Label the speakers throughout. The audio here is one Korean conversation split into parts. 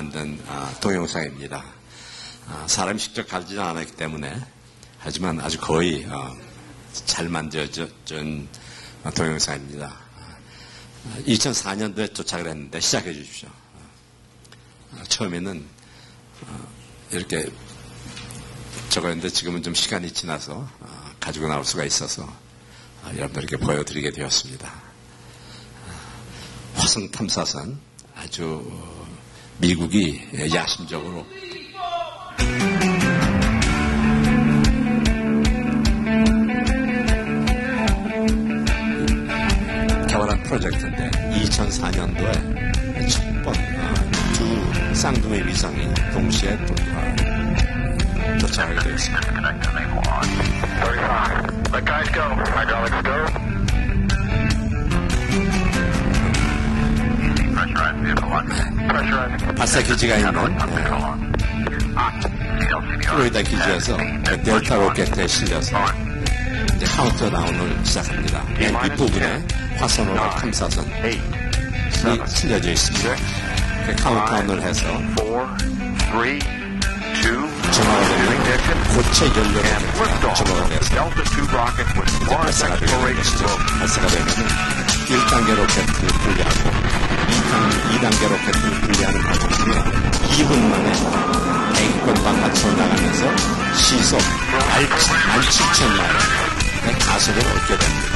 Speaker 1: 만든 동영상입니다. 사람이 직접 가지는 않았기 때문에 하지만 아주 거의 잘 만들어진 동영상입니다. 2004년도에 도착을 했는데 시작해 주십시오. 처음에는 이렇게 적었는데 지금은 좀 시간이 지나서 가지고 나올 수가 있어서 여러분들에게 보여드리게 되었습니다. 화성 탐사선 아주 미국이 야심적으로 개발한 프로젝트인데 2004년도에 첫 번 두 쌍둥이 위성이 동시에 도착하게 되었습니다. 발사 기지가 있는 플로리다 기지에서 델타 로켓에 실려서 이제 카운트다운을 시작합니다. 맨 윗부분에 화성으로 탐사선이 실려져 있습니다. 카운트다운을 해서 점화가 되면 고체 연료 로켓이 점화가 돼서 이제 발사가 되는 것이죠. 발사가 되면 1단계 로켓을 분리하고 2단계 로켓을 분리하는 과정 중에 2분 만에 대기권 바깥으로 나가면서 시속 17,000마일의 가속을 얻게 됩니다.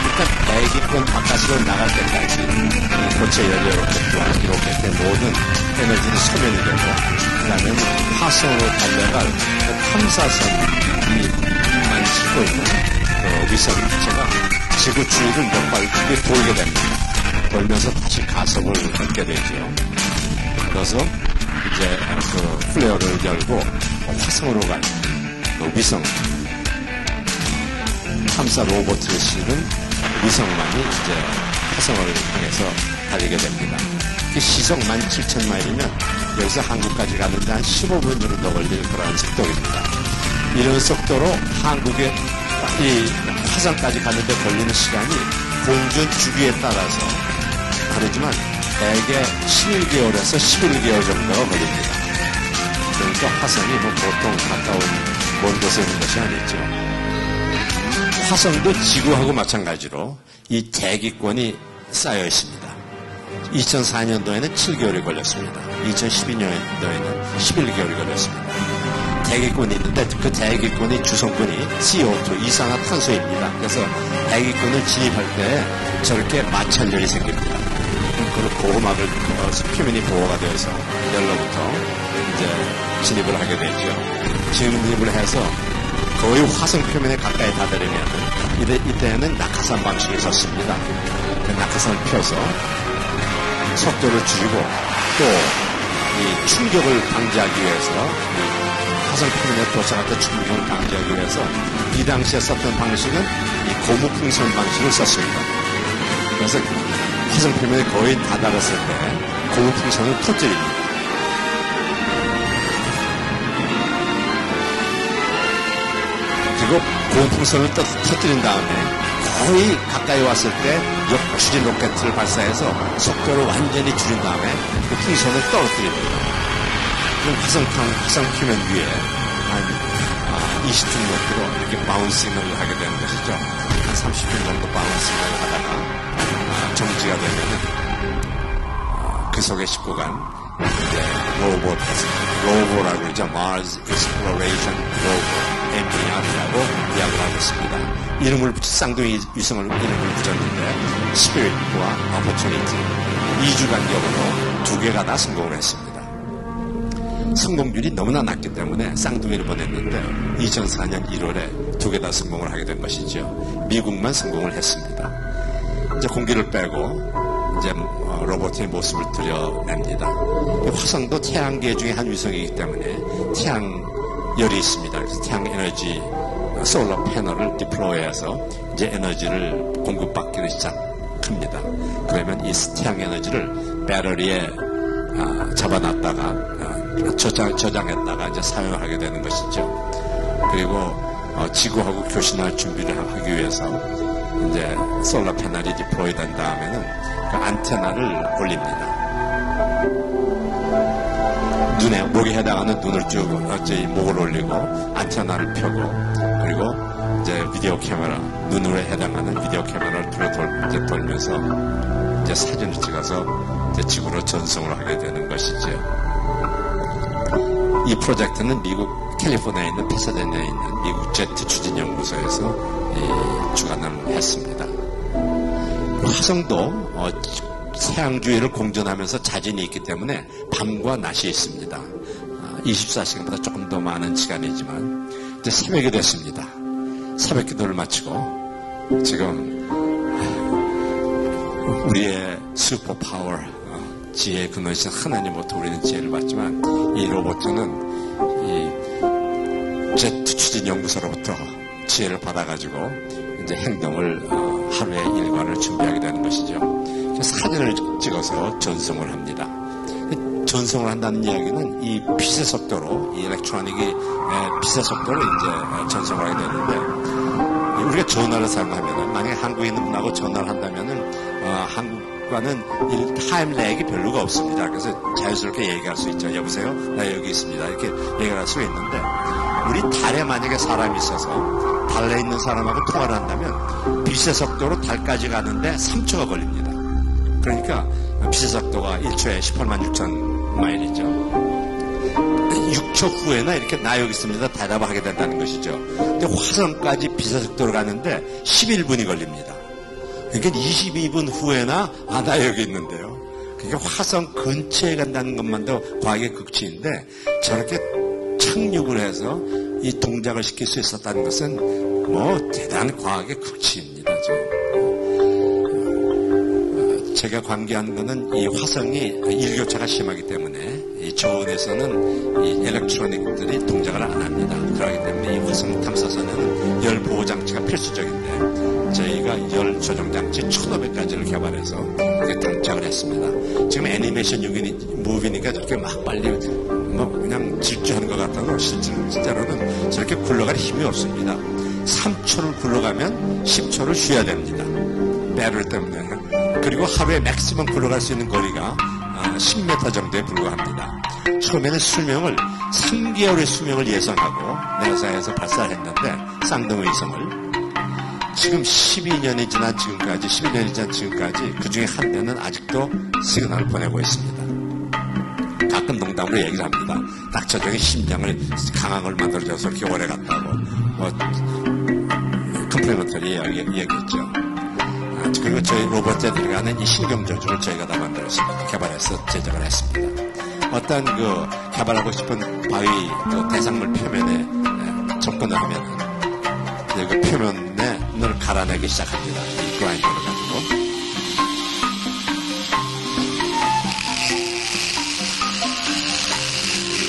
Speaker 1: 일단 대기권 바깥으로 나갈 때까지 고체 연료 로켓과 이 로켓의 모든 에너지는 소멸이 되고 그 다음에 화성으로 달려갈 탐사선만 싣고 있는 위성 기체가 지구 주위를 몇 바퀴 돌게 됩니다. 돌면서 다시 가속을 얻게 되죠. 그래서 이제 그 플레어를 열고 화성으로 갈 위성 탐사 로봇을 실은 위성만이 이제 화성을 향해서 달리게 됩니다. 시속 17,000마일이면 여기서 한국까지 가는데 한 15분 정도 걸릴 그런 속도입니다. 이런 속도로 한국의 이 화성까지 가는데 걸리는 시간이 공전 주기에 따라서 다르지만 대개 11개월에서 11개월 정도가 걸립니다. 그러니까 화성이 보통 가까운 먼 곳에 있는 것이 아니죠. 화성도 지구하고 마찬가지로 이 대기권이 쌓여 있습니다. 2004년도에는 7개월이 걸렸습니다. 2012년도에는 11개월이 걸렸습니다. 대기권이 있는데 그 대기권이 주성분이 CO2, 이산화탄소입니다. 그래서 대기권을 진입할 때 저렇게 마찰열이 생깁니다. 그리고 고음압을 표면이 보호가 되어서 열로부터 이제 진입을 하게 되죠. 진입을 해서 거의 화성 표면에 가까이 다다르면 이때는 낙하산 방식이 썼습니다. 그 낙하산을 펴서 속도를 줄이고 또 이 충격을 방지하기 위해서 화성 표면에 도착할 때 충격을 방지하기 위해서 이 당시에 썼던 방식은 이 고무풍선 방식을 썼습니다. 그래서 화성 표면에 거의 다다랐을 때 고무풍선을 터뜨립니다. 그리고 고무풍선을 터뜨린 다음에 거의 가까이 왔을 때 역추진 로켓을 발사해서 속도를 완전히 줄인 다음에 그 풍선을 떨어뜨립니다. 그럼 화성 표면 위에 한 20분 높이로 이렇게 바운싱을 하게 되는 것이죠. 한 30분 정도 바운싱을 하다가 정지가 되면은 그 속에 싣고 간 로보라고 그러죠. Mars Exploration Rover. MPR이라고 이야기를 하고 있습니다. 쌍둥이 위성을 이름을 붙였는데 스피릿과 오퍼튜니티 2주 간격으로 2개가 다 성공을 했습니다. 성공률이 너무나 낮기 때문에 쌍둥이를 보냈는데 2004년 1월에 2개 다 성공을 하게 된 것이죠. 미국만 성공을 했습니다. 이제 공기를 빼고 이제 로봇의 모습을 드러냅니다. 화성도 태양계 중에 한 위성이기 때문에 태양열이 있습니다. 그래서 태양 에너지 솔라 패널을 디플로이해서 이제 에너지를 공급받기를 시작합니다. 그러면 이 태양 에너지를 배터리에 잡아놨다가 저장했다가 이제 사용하게 되는 것이죠. 그리고 지구하고 교신할 준비를 하기 위해서 이제 솔라 패널이 디플로이 된 다음에는 그 안테나를 올립니다. 목에 해당하는 눈을 쭉 목을 올리고 안테나를 펴고 그리고 이제 비디오 카메라 눈으로 해당하는 비디오 카메라를 돌면서 이제 사진을 찍어서 이제 지구로 전송을 하게 되는 것이죠. 이 프로젝트는 미국 캘리포니아에 있는 파사데나에 있는 미국 제트 추진연구소에서 주관을 했습니다. 화성도 태양주위를 공전하면서 자진이 있기 때문에 밤과 낮이 있습니다. 24시간보다 조금 더 많은 시간이지만 이제 새벽이 됐습니다. 새벽 기도를 마치고 지금 우리의 슈퍼파워 지혜의 근원이신 하나님부터 우리는 지혜를 받지만 이 로봇은 이 제트 추진 연구소로부터 지혜를 받아가지고 이제 행동을 하루의 일과를 준비하게 되는 것이죠. 사진을 찍어서 전송을 합니다. 전송을 한다는 이야기는 이 빛의 속도로 이 일렉트로닉이 빛의 속도로 이제 전송을 하게 되는데 우리가 전화를 사용하면은 만약에 한국에 있는 분하고 전화를 한다면은 한국과는 타임 렉이 별로가 없습니다. 그래서 자유스럽게 얘기할 수 있죠. 여보세요? 나 여기 있습니다. 이렇게 얘기를 할 수가 있는데 우리 달에 만약에 사람이 있어서 달에 있는 사람하고 통화를 한다면 빛의 속도로 달까지 가는데 3초가 걸립니다. 그러니까 빛의 속도가 1초에 18만 6천 마일이죠. 6초 후에나 이렇게 나 여기 있습니다. 대답을 하게 된다는 것이죠. 근데 화성까지 빛의 속도로 가는데 11분이 걸립니다. 그러니까 22분 후에나 나 여기 있는데요. 그러니까 화성 근처에 간다는 것만도 과학의 극치인데 저렇게 착륙을 해서 이 동작을 시킬 수 있었다는 것은 뭐 대단한 과학의 극치입니다. 지금. 제가 관계한 것은 이 화성이 일교차가 심하기 때문에 이 저온에서는 이 일렉트로닉들이 동작을 안 합니다. 그렇기 때문에 이 화성 탐사선에는 열 보호 장치가 필수적인데 저희가 열 조정 장치 1,500가지를 개발해서 이렇게 동작을 했습니다. 지금 애니메이션 무비니까 저렇게 막 빨리 뭐 그냥 질주하는 것 같아도 실제로는 저렇게 굴러갈 힘이 없습니다. 3초를 굴러가면 10초를 쉬어야 됩니다. 배럴 때문에. 그리고 하루에 맥시멈 굴러갈 수 있는 거리가 10m 정도에 불과합니다. 처음에는 수명을 3개월의 수명을 예상하고 나사에서 발사했는데 쌍둥이위성을 지금 12년이 지난 지금까지 그 중에 한 대는 아직도 시그널을 보내고 있습니다. 가끔 농담으로 얘기를 합니다. 딱 저녁에 심장을 강한 걸 만들어줘서 이렇게 오래 갔다고 컴플리먼터리 얘기했죠. 그리고 저희 로봇에 들어가는 이 신경조절을 저희가 다 만들었습니다. 개발해서 제작을 했습니다. 어떤 개발하고 싶은 바위 대상물 표면에 접근을 하면 그 표면에 눈을 갈아내기 시작합니다. 이 그라인더를 가지고.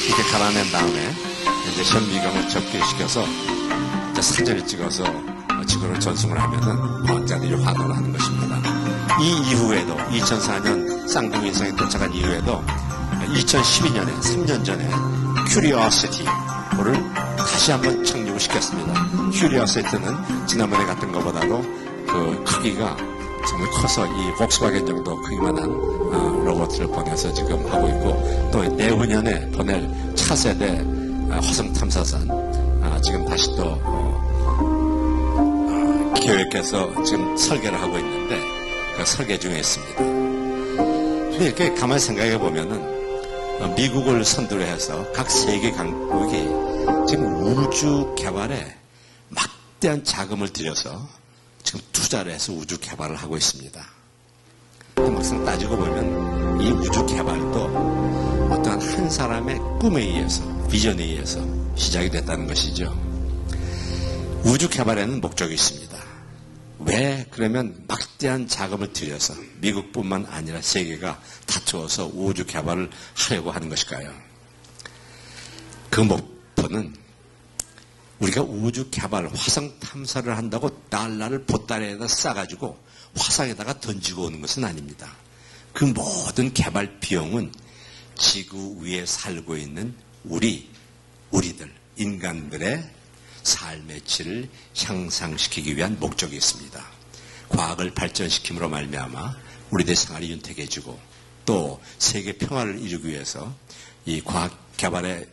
Speaker 1: 이렇게 갈아낸 다음에 이제 현미경을 접기시켜서 사진을 찍어서 지구를 전송을 하면은 과학자들이 환호를 하는 것입니다. 이 이후에도 2004년 쌍둥이위성에 도착한 이후에도 2012년에 3년 전에 큐리오시티를 다시 한번 착륙을 시켰습니다. 큐리오시티는 지난번에 갔던 것보다도 그 크기가 정말 커서 이 폭스바겐 정도 크기만한 로봇을 보내서 지금 하고 있고 또 내후년에 보낼 차세대 화성 탐사선 지금 다시 또 계획해서 지금 설계를 하고 있는데 그 설계 중에 있습니다. 근데 이렇게 가만히 생각해 보면은 미국을 선두로 해서 각 세계 강국이 지금 우주 개발에 막대한 자금을 들여서 지금 투자를 해서 우주 개발을 하고 있습니다. 막상 따지고 보면 이 우주 개발도 어떠한 한 사람의 꿈에 의해서 비전에 의해서 시작이 됐다는 것이죠. 우주 개발에는 목적이 있습니다. 왜 그러면 막대한 자금을 들여서 미국뿐만 아니라 세계가 다투어서 우주 개발을 하려고 하는 것일까요? 그 목표는 우리가 우주 개발, 화성 탐사를 한다고 달러를 보따리에다 싸가지고 화성에다가 던지고 오는 것은 아닙니다. 그 모든 개발 비용은 지구 위에 살고 있는 우리들, 인간들의 삶의 질을 향상시키기 위한 목적이 있습니다. 과학을 발전시킴으로 말미암아 우리들의 생활이 윤택해지고 또 세계 평화를 이루기 위해서 이 과학 개발의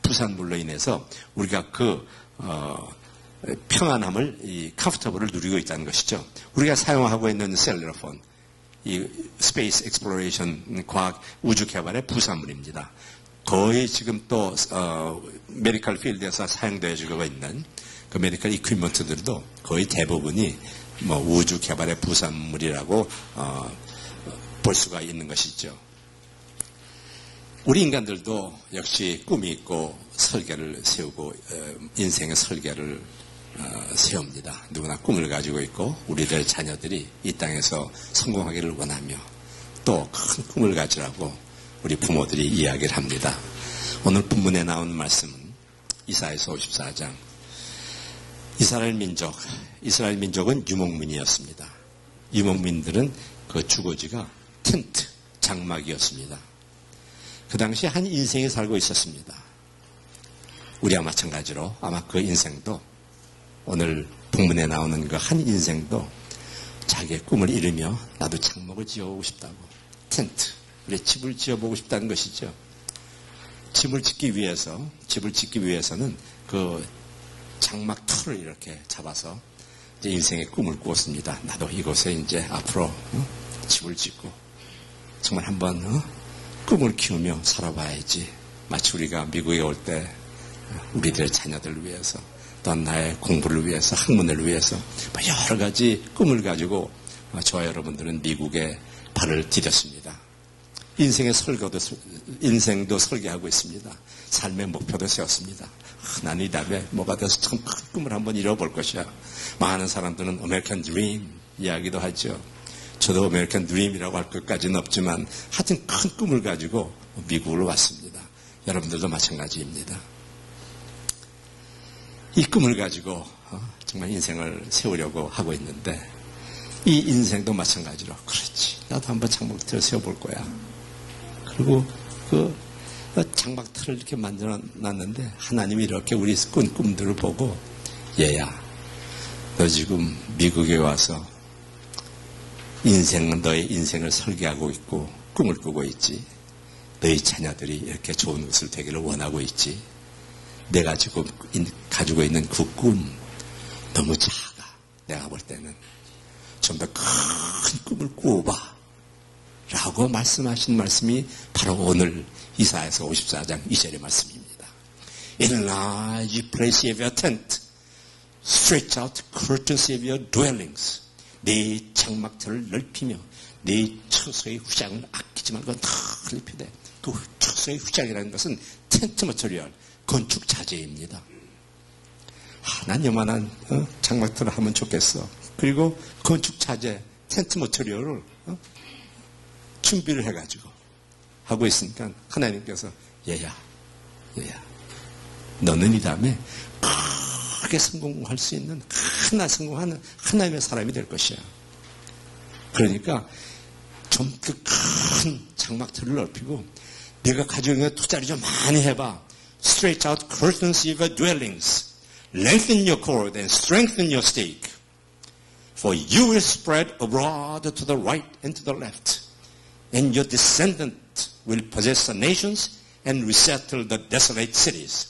Speaker 1: 부산물로 인해서 우리가 평안함을, 컴포터블을 누리고 있다는 것이죠. 우리가 사용하고 있는 셀룰러폰, 이 스페이스 익스플로레이션 과학 우주 개발의 부산물입니다. 거의 지금 또 메디컬 필드에서 사용되어지고 있는 그 메디컬 이퀴먼트들도 거의 대부분이 뭐 우주 개발의 부산물이라고 볼 수가 있는 것이죠. 우리 인간들도 역시 꿈이 있고 설계를 세우고 인생의 설계를 세웁니다. 누구나 꿈을 가지고 있고 우리들 자녀들이 이 땅에서 성공하기를 원하며 또 큰 꿈을 가지라고 우리 부모들이 이야기를 합니다. 오늘 본문에 나온 말씀은 이사야서 54장. 이스라엘 민족은 유목민이었습니다. 유목민들은 그 주거지가 텐트, 장막이었습니다. 그 당시에 한 인생이 살고 있었습니다. 우리와 마찬가지로 아마 그 인생도 오늘 본문에 나오는 그 한 인생도 자기의 꿈을 이루며 나도 장막을 지어보고 싶다고, 텐트, 우리 집을 지어보고 싶다는 것이죠. 집을 짓기 위해서는 그 장막 틀을 이렇게 잡아서 이제 인생의 꿈을 꾸었습니다. 나도 이곳에 이제 앞으로 집을 짓고 정말 한번 꿈을 키우며 살아봐야지. 마치 우리가 미국에 올 때 우리들의 자녀들을 위해서 또한 나의 공부를 위해서 학문을 위해서 여러 가지 꿈을 가지고 저와 여러분들은 미국에 발을 디뎠습니다. 인생도 설계하고 있습니다. 삶의 목표도 세웠습니다. 나는 이 다음에 뭐가 돼서 참 큰 꿈을 한번 이뤄볼 것이야. 많은 사람들은 아메리칸 드림 이야기도 하죠. 저도 아메리칸 드림이라고 할 것까지는 없지만 하여튼 큰 꿈을 가지고 미국으로 왔습니다. 여러분들도 마찬가지입니다. 이 꿈을 가지고 정말 인생을 세우려고 하고 있는데 이 인생도 마찬가지로 그렇지. 나도 한번 장막틀을 세워볼 거야. 그리고 그 장막틀을 이렇게 만들어 놨는데 하나님이 이렇게 우리 꾼 꿈들을 보고 얘야 너 지금 미국에 와서 너의 인생을 설계하고 있고 꿈을 꾸고 있지. 너희 자녀들이 이렇게 좋은 것을 되기를 원하고 있지. 내가 지금 가지고 있는 그 꿈 너무 작아. 내가 볼 때는 좀 더 큰 꿈을 꾸어봐 라고 말씀하신 말씀이 바로 오늘 이사야서 54장 2절의 말씀입니다. Enlarge the place of your tent, stretch out the curtains of your dwellings. 네 장막틀을 넓히며 네 처소의 후장을 아끼지 말고 다 넓히되 그 처소의 후장이라는 것은 텐트 머터리얼, 건축 자재입니다. 난 요만한 장막틀을 하면 좋겠어. 그리고 건축 자재, 텐트 머터리얼을 준비를 해가지고 하고 있으니까 하나님께서 얘야 너는 이 다음에 크게 성공할 수 있는 성공하는 하나님의 사람이 될 것이야. 그러니까 좀 더 큰 장막틀을 넓히고 내가 가지고 있는 투자를 좀 많이 해봐. Stretch out curtains of your dwellings. Lengthen your cord and strengthen your stake. For you will spread abroad to the right and to the left. And your descendant will possess the nations and resettle the desolate cities.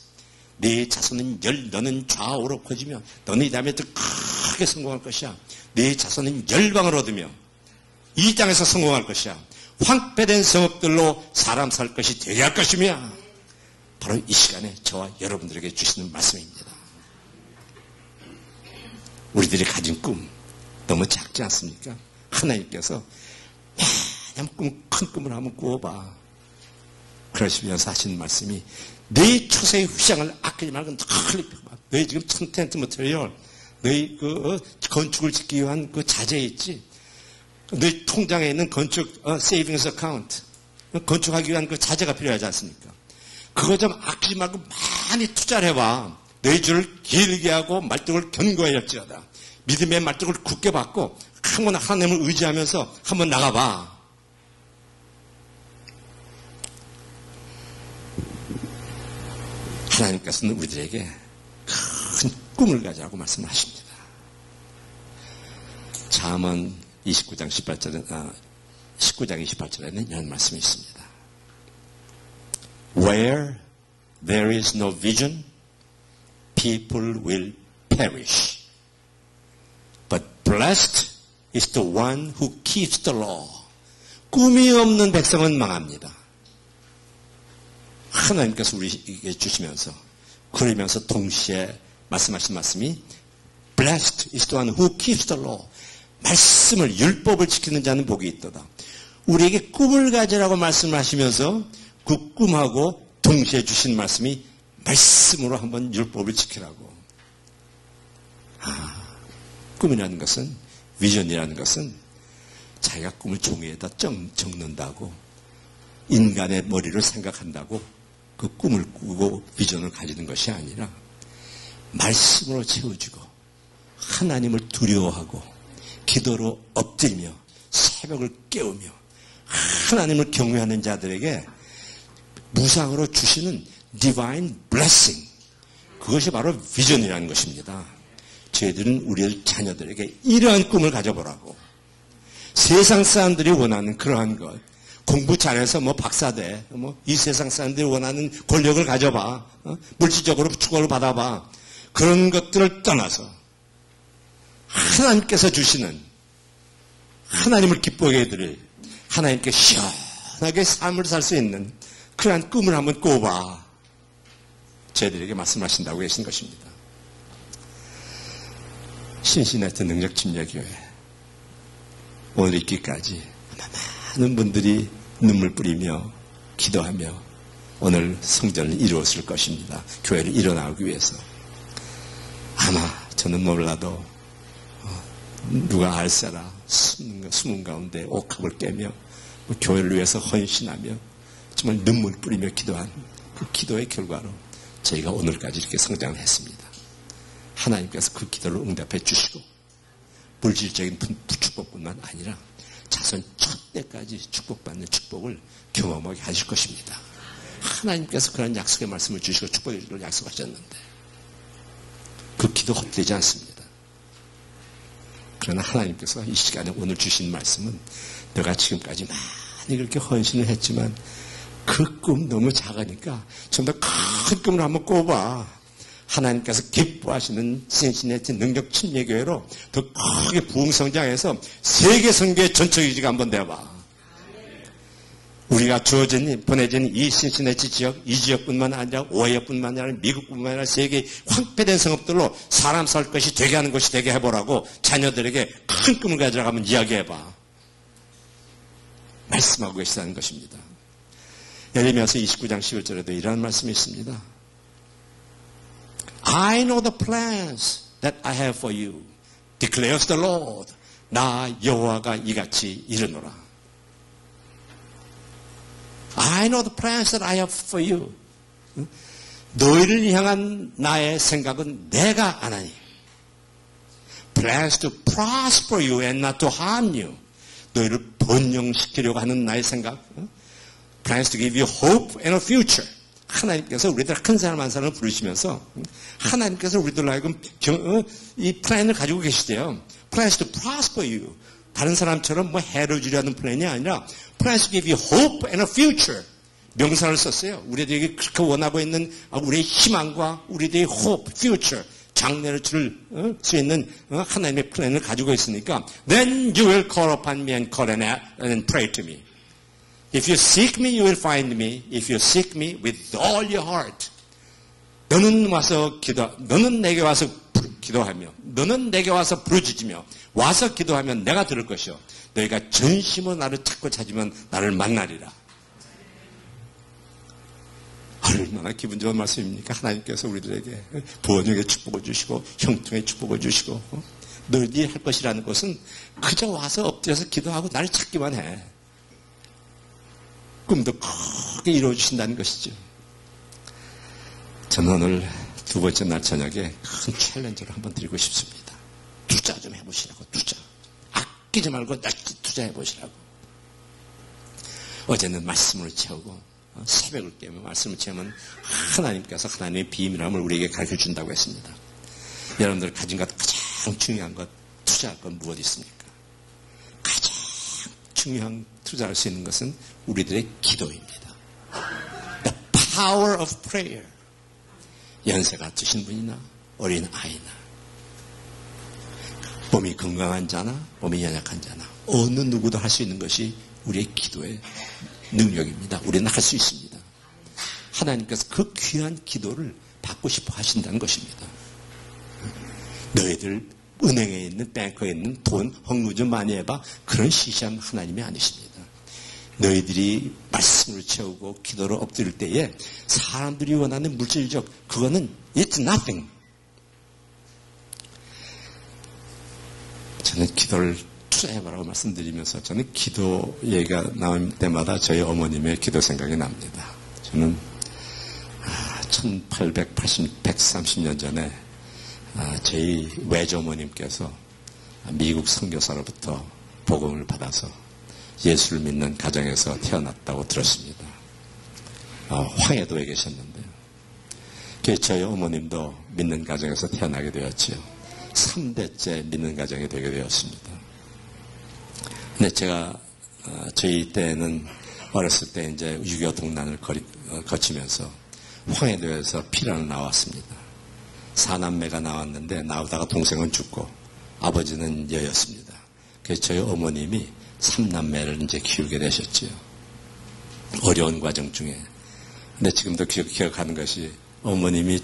Speaker 1: 네 자손은 너는 좌우로 퍼지며 너는 이 다음에 더 크게 성공할 것이야. 네 자손은 열방을 얻으며 이 땅에서 성공할 것이야. 황폐된 성읍들로 사람 살 것이 되게 할 것이며 바로 이 시간에 저와 여러분들에게 주시는 말씀입니다. 우리들이 가진 꿈 너무 작지 않습니까? 하나님께서 큰 꿈을 한번 꾸어봐. 그러시면서 하시는 말씀이 네 처소의 후장을 아끼지 말고 넓혀봐. 너희 지금 텐트 머터리얼, 너희 건축을 짓기 위한 그 자재 있지? 너희 통장에 있는 건축 세이빙스 어카운트, 건축하기 위한 그 자재가 필요하지 않습니까? 그거 좀 아끼지 말고 많이 투자를 해봐. 너희 줄을 길게 하고 말뚝을 견고하게 할지어다. 믿음의 말뚝을 굳게 받고 한번 하나님을 의지하면서 한번 나가봐. 하나님께서는 우리들에게 큰 꿈을 가지라고 말씀하십니다. 잠언 19장 28절에는 이런 말씀이 있습니다. Where there is no vision, people will perish. But blessed is the one who keeps the law. 꿈이 없는 백성은 망합니다. 하나님께서 우리에게 주시면서 그러면서 동시에 말씀하신 말씀이 Blessed is the one who keeps the law. 말씀을 율법을 지키는 자는 복이 있도다. 우리에게 꿈을 가지라고 말씀하시면서 그 꿈하고 동시에 주신 말씀이 말씀으로 한번 율법을 지키라고. 꿈이라는 것은, 비전이라는 것은 자기가 꿈을 종이에다 적는다고, 인간의 머리를 생각한다고 그 꿈을 꾸고 비전을 가지는 것이 아니라 말씀으로 채워주고 하나님을 두려워하고 기도로 엎드리며 새벽을 깨우며 하나님을 경외하는 자들에게 무상으로 주시는 divine blessing, 그것이 바로 비전이라는 것입니다. 저희들은 우리 자녀들에게 이러한 꿈을 가져보라고. 세상 사람들이 원하는 그러한 것, 공부 잘해서 뭐 박사돼, 이 세상 사람들이 원하는 권력을 가져봐, 물질적으로 축복을 받아봐, 그런 것들을 떠나서 하나님께서 주시는, 하나님을 기쁘게 해드릴, 하나님께 시원하게 삶을 살 수 있는 그러한 꿈을 한번 꿔봐. 저희들에게 말씀하신다고 계신 것입니다. 신시내티 능력침례교회, 오늘 있기까지 많은 분들이 눈물 뿌리며 기도하며 오늘 성전을 이루었을 것입니다. 교회를 일어나기 위해서. 아마 저는 몰라도 누가 알세라 수문 가운데 옥합을 깨며 교회를 위해서 헌신하며 정말 눈물 뿌리며 기도한 그 기도의 결과로 저희가 오늘까지 이렇게 성장을 했습니다. 하나님께서 그 기도를 응답해 주시고 물질적인 축복뿐만 아니라 자손 첫 때까지 축복받는 축복을 경험하게 하실 것입니다. 하나님께서 그런 약속의 말씀을 주시고 축복해 주기를 약속하셨는데 그 기도 헛되지 않습니다. 그러나 하나님께서 이 시간에 오늘 주신 말씀은 내가 지금까지 많이 그렇게 헌신을 했지만 그 꿈 너무 작으니까 좀 더 큰 꿈을 한번 꿔봐. 하나님께서 기뻐하시는 신시내티 능력 침례교회로 더 크게 부흥성장해서 세계 선교의 전처기지가 한번 되어봐. 우리가 주어진 보내진 이 신시내티 지역, 이 지역뿐만 아니라 오해뿐만 아니라 미국뿐만 아니라 세계 황폐된 성읍들로 사람 살 것이 되게 하는 것이 되게 해보라고 자녀들에게 큰 꿈을 가지라고 한번 이야기해봐. 말씀하고 계시다는 것입니다. 예레미야서 29장 11절에도 이러한 말씀이 있습니다. I know the plans that I have for you, declares the Lord. 나 여호와가 이같이 이르노라. I know the plans that I have for you. 너희를 향한 나의 생각은 내가 아나니. Plans to prosper you and not to harm you. 너희를 번영시키려고 하는 나의 생각. Plans to give you hope and a future. 하나님께서 우리들 큰 사람 한 사람을 부르시면서 하나님께서 우리들로 하여금 이 플랜을 가지고 계시대요. Plans to prosper you. 다른 사람처럼 뭐 해를 주려는 플랜이 아니라 Plans to give you hope and a future. 명사를 썼어요. 우리들에게 그렇게 원하고 있는 우리의 희망과 우리들의 hope, future. 장래를 줄 수 있는 하나님의 플랜을 가지고 있으니까 Then you will call upon me and call and pray to me. If you seek me, you will find me. If you seek me with all your heart. 너는 내게 와서 기도하며, 너는 내게 와서 부르짖으며, 와서 기도하면 내가 들을 것이요. 너희가 전심으로 나를 찾으면 나를 만나리라. 얼마나 기분 좋은 말씀입니까? 하나님께서 우리들에게 번영의 축복을 주시고, 형통의 축복을 주시고, 너희들이 할 것이라는 것은 그저 와서 엎드려서 기도하고 나를 찾기만 해. 꿈도 크게 이루어주신다는 것이죠. 저는 오늘 두 번째 날 저녁에 큰 챌린저를 한번 드리고 싶습니다. 투자 좀 해보시라고, 투자. 아끼지 말고 투자해보시라고. 어제는 말씀으로 채우고 새벽을 깨면 말씀을 채우면 하나님께서 하나님의 비밀함을 우리에게 가르쳐준다고 했습니다. 여러분들 가진 것 가장 중요한 것, 투자할 건 무엇이 있습니까? 가장 중요한 투자할 수 있는 것은 우리들의 기도입니다. The power of prayer. 연세가 드신 분이나 어린 아이나 몸이 건강한 자나 몸이 연약한 자나 어느 누구도 할 수 있는 것이 우리의 기도의 능력입니다. 우리는 할 수 있습니다. 하나님께서 그 귀한 기도를 받고 싶어 하신다는 것입니다. 너희들 은행에 있는 뱅크에 있는 돈 헝루 좀 많이 해봐. 그런 시시한 하나님이 아니십니다. 너희들이 말씀을 채우고 기도를 엎드릴 때에 사람들이 원하는 물질적 그거는 it's nothing. 저는 기도를 투자해보라고 말씀드리면서 저는 기도 얘기가 나올 때마다 저희 어머님의 기도 생각이 납니다. 저는 130년 전에 저희 외조모님께서 미국 선교사로부터 복음을 받아서 예수를 믿는 가정에서 태어났다고 들었습니다. 황해도에 계셨는데요. 저희 어머님도 믿는 가정에서 태어나게 되었지요. 3대째 믿는 가정이 되게 되었습니다. 근데 제가 저희 때는 어렸을 때 이제 6.25 동란을 거치면서 황해도에서 피난을 나왔습니다. 4남매가 나왔는데 나오다가 동생은 죽고 아버지는 여였습니다. 그래서 저희 어머님이 3남매를 이제 키우게 되셨지요. 어려운 과정 중에. 근데 지금도 기억하는 것이 어머님이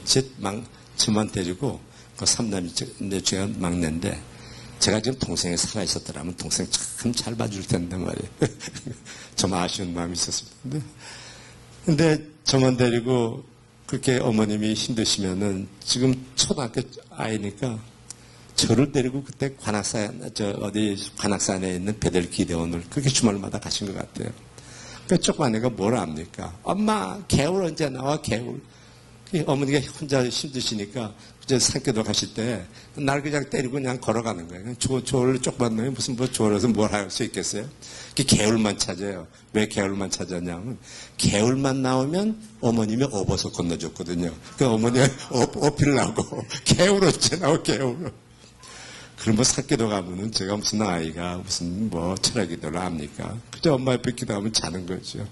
Speaker 1: 저만 데리고 그 3남매 제가 막내인데 제가 지금 동생이 살아있었더라면 동생 참 잘 봐줄 텐데 말이에요. 좀 아쉬운 마음이 있었습니다. 근데 저만 데리고 그렇게 어머님이 힘드시면은 지금 초등학교 아이니까 저를 데리고 그때 관악산에 있는 베델 기대원을 그렇게 주말마다 가신 것 같아요. 그 조그만 애가 뭘 압니까? 엄마, 개울 언제 나와, 개울. 어머니가 혼자 힘드시니까 이제 산교도 가실 때 날 그냥 때리고 그냥 걸어가는 거예요. 조를 조그만 놈이 무슨 조라서 뭘 할 수 있겠어요? 개울만 찾아요. 왜 개울만 찾았냐면 개울만 나오면 어머님이 업어서 건너줬거든요. 그 어머니가 업히려고 개울 언제 나와, 개울. 그럼 산교도 가면은 제가 무슨 아이가 무슨 철학기도를 합니까? 그저 엄마 옆에 기도하면 자는 거죠.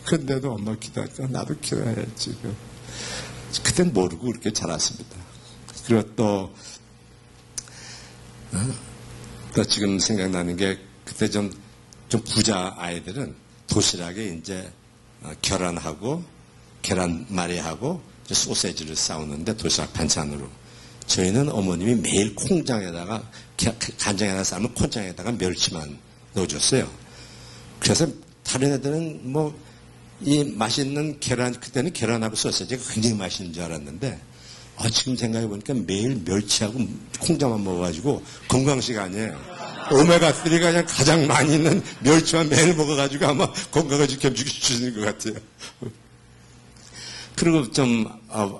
Speaker 1: 근데도 엄마 기도하니까 나도 기도해야지. 그땐 모르고 그렇게 자랐습니다. 그리고 또 지금 생각나는 게 그때 좀 부자 아이들은 도시락에 이제 계란하고 계란말이하고 소세지를 싸우는데 도시락 반찬으로. 저희는 어머님이 매일 콩장에다가 간장에다가 싸면 콩장에다가 멸치만 넣어줬어요. 그래서 다른 애들은 이 맛있는 그때는 계란하고 소세지가 굉장히 맛있는 줄 알았는데, 지금 생각해보니까 매일 멸치하고 콩자만 먹어가지고 건강식 아니에요. 오메가3가 그냥 가장 많이 있는 멸치만 매일 먹어가지고 아마 건강을 지켜주시는 것 같아요. 그리고 좀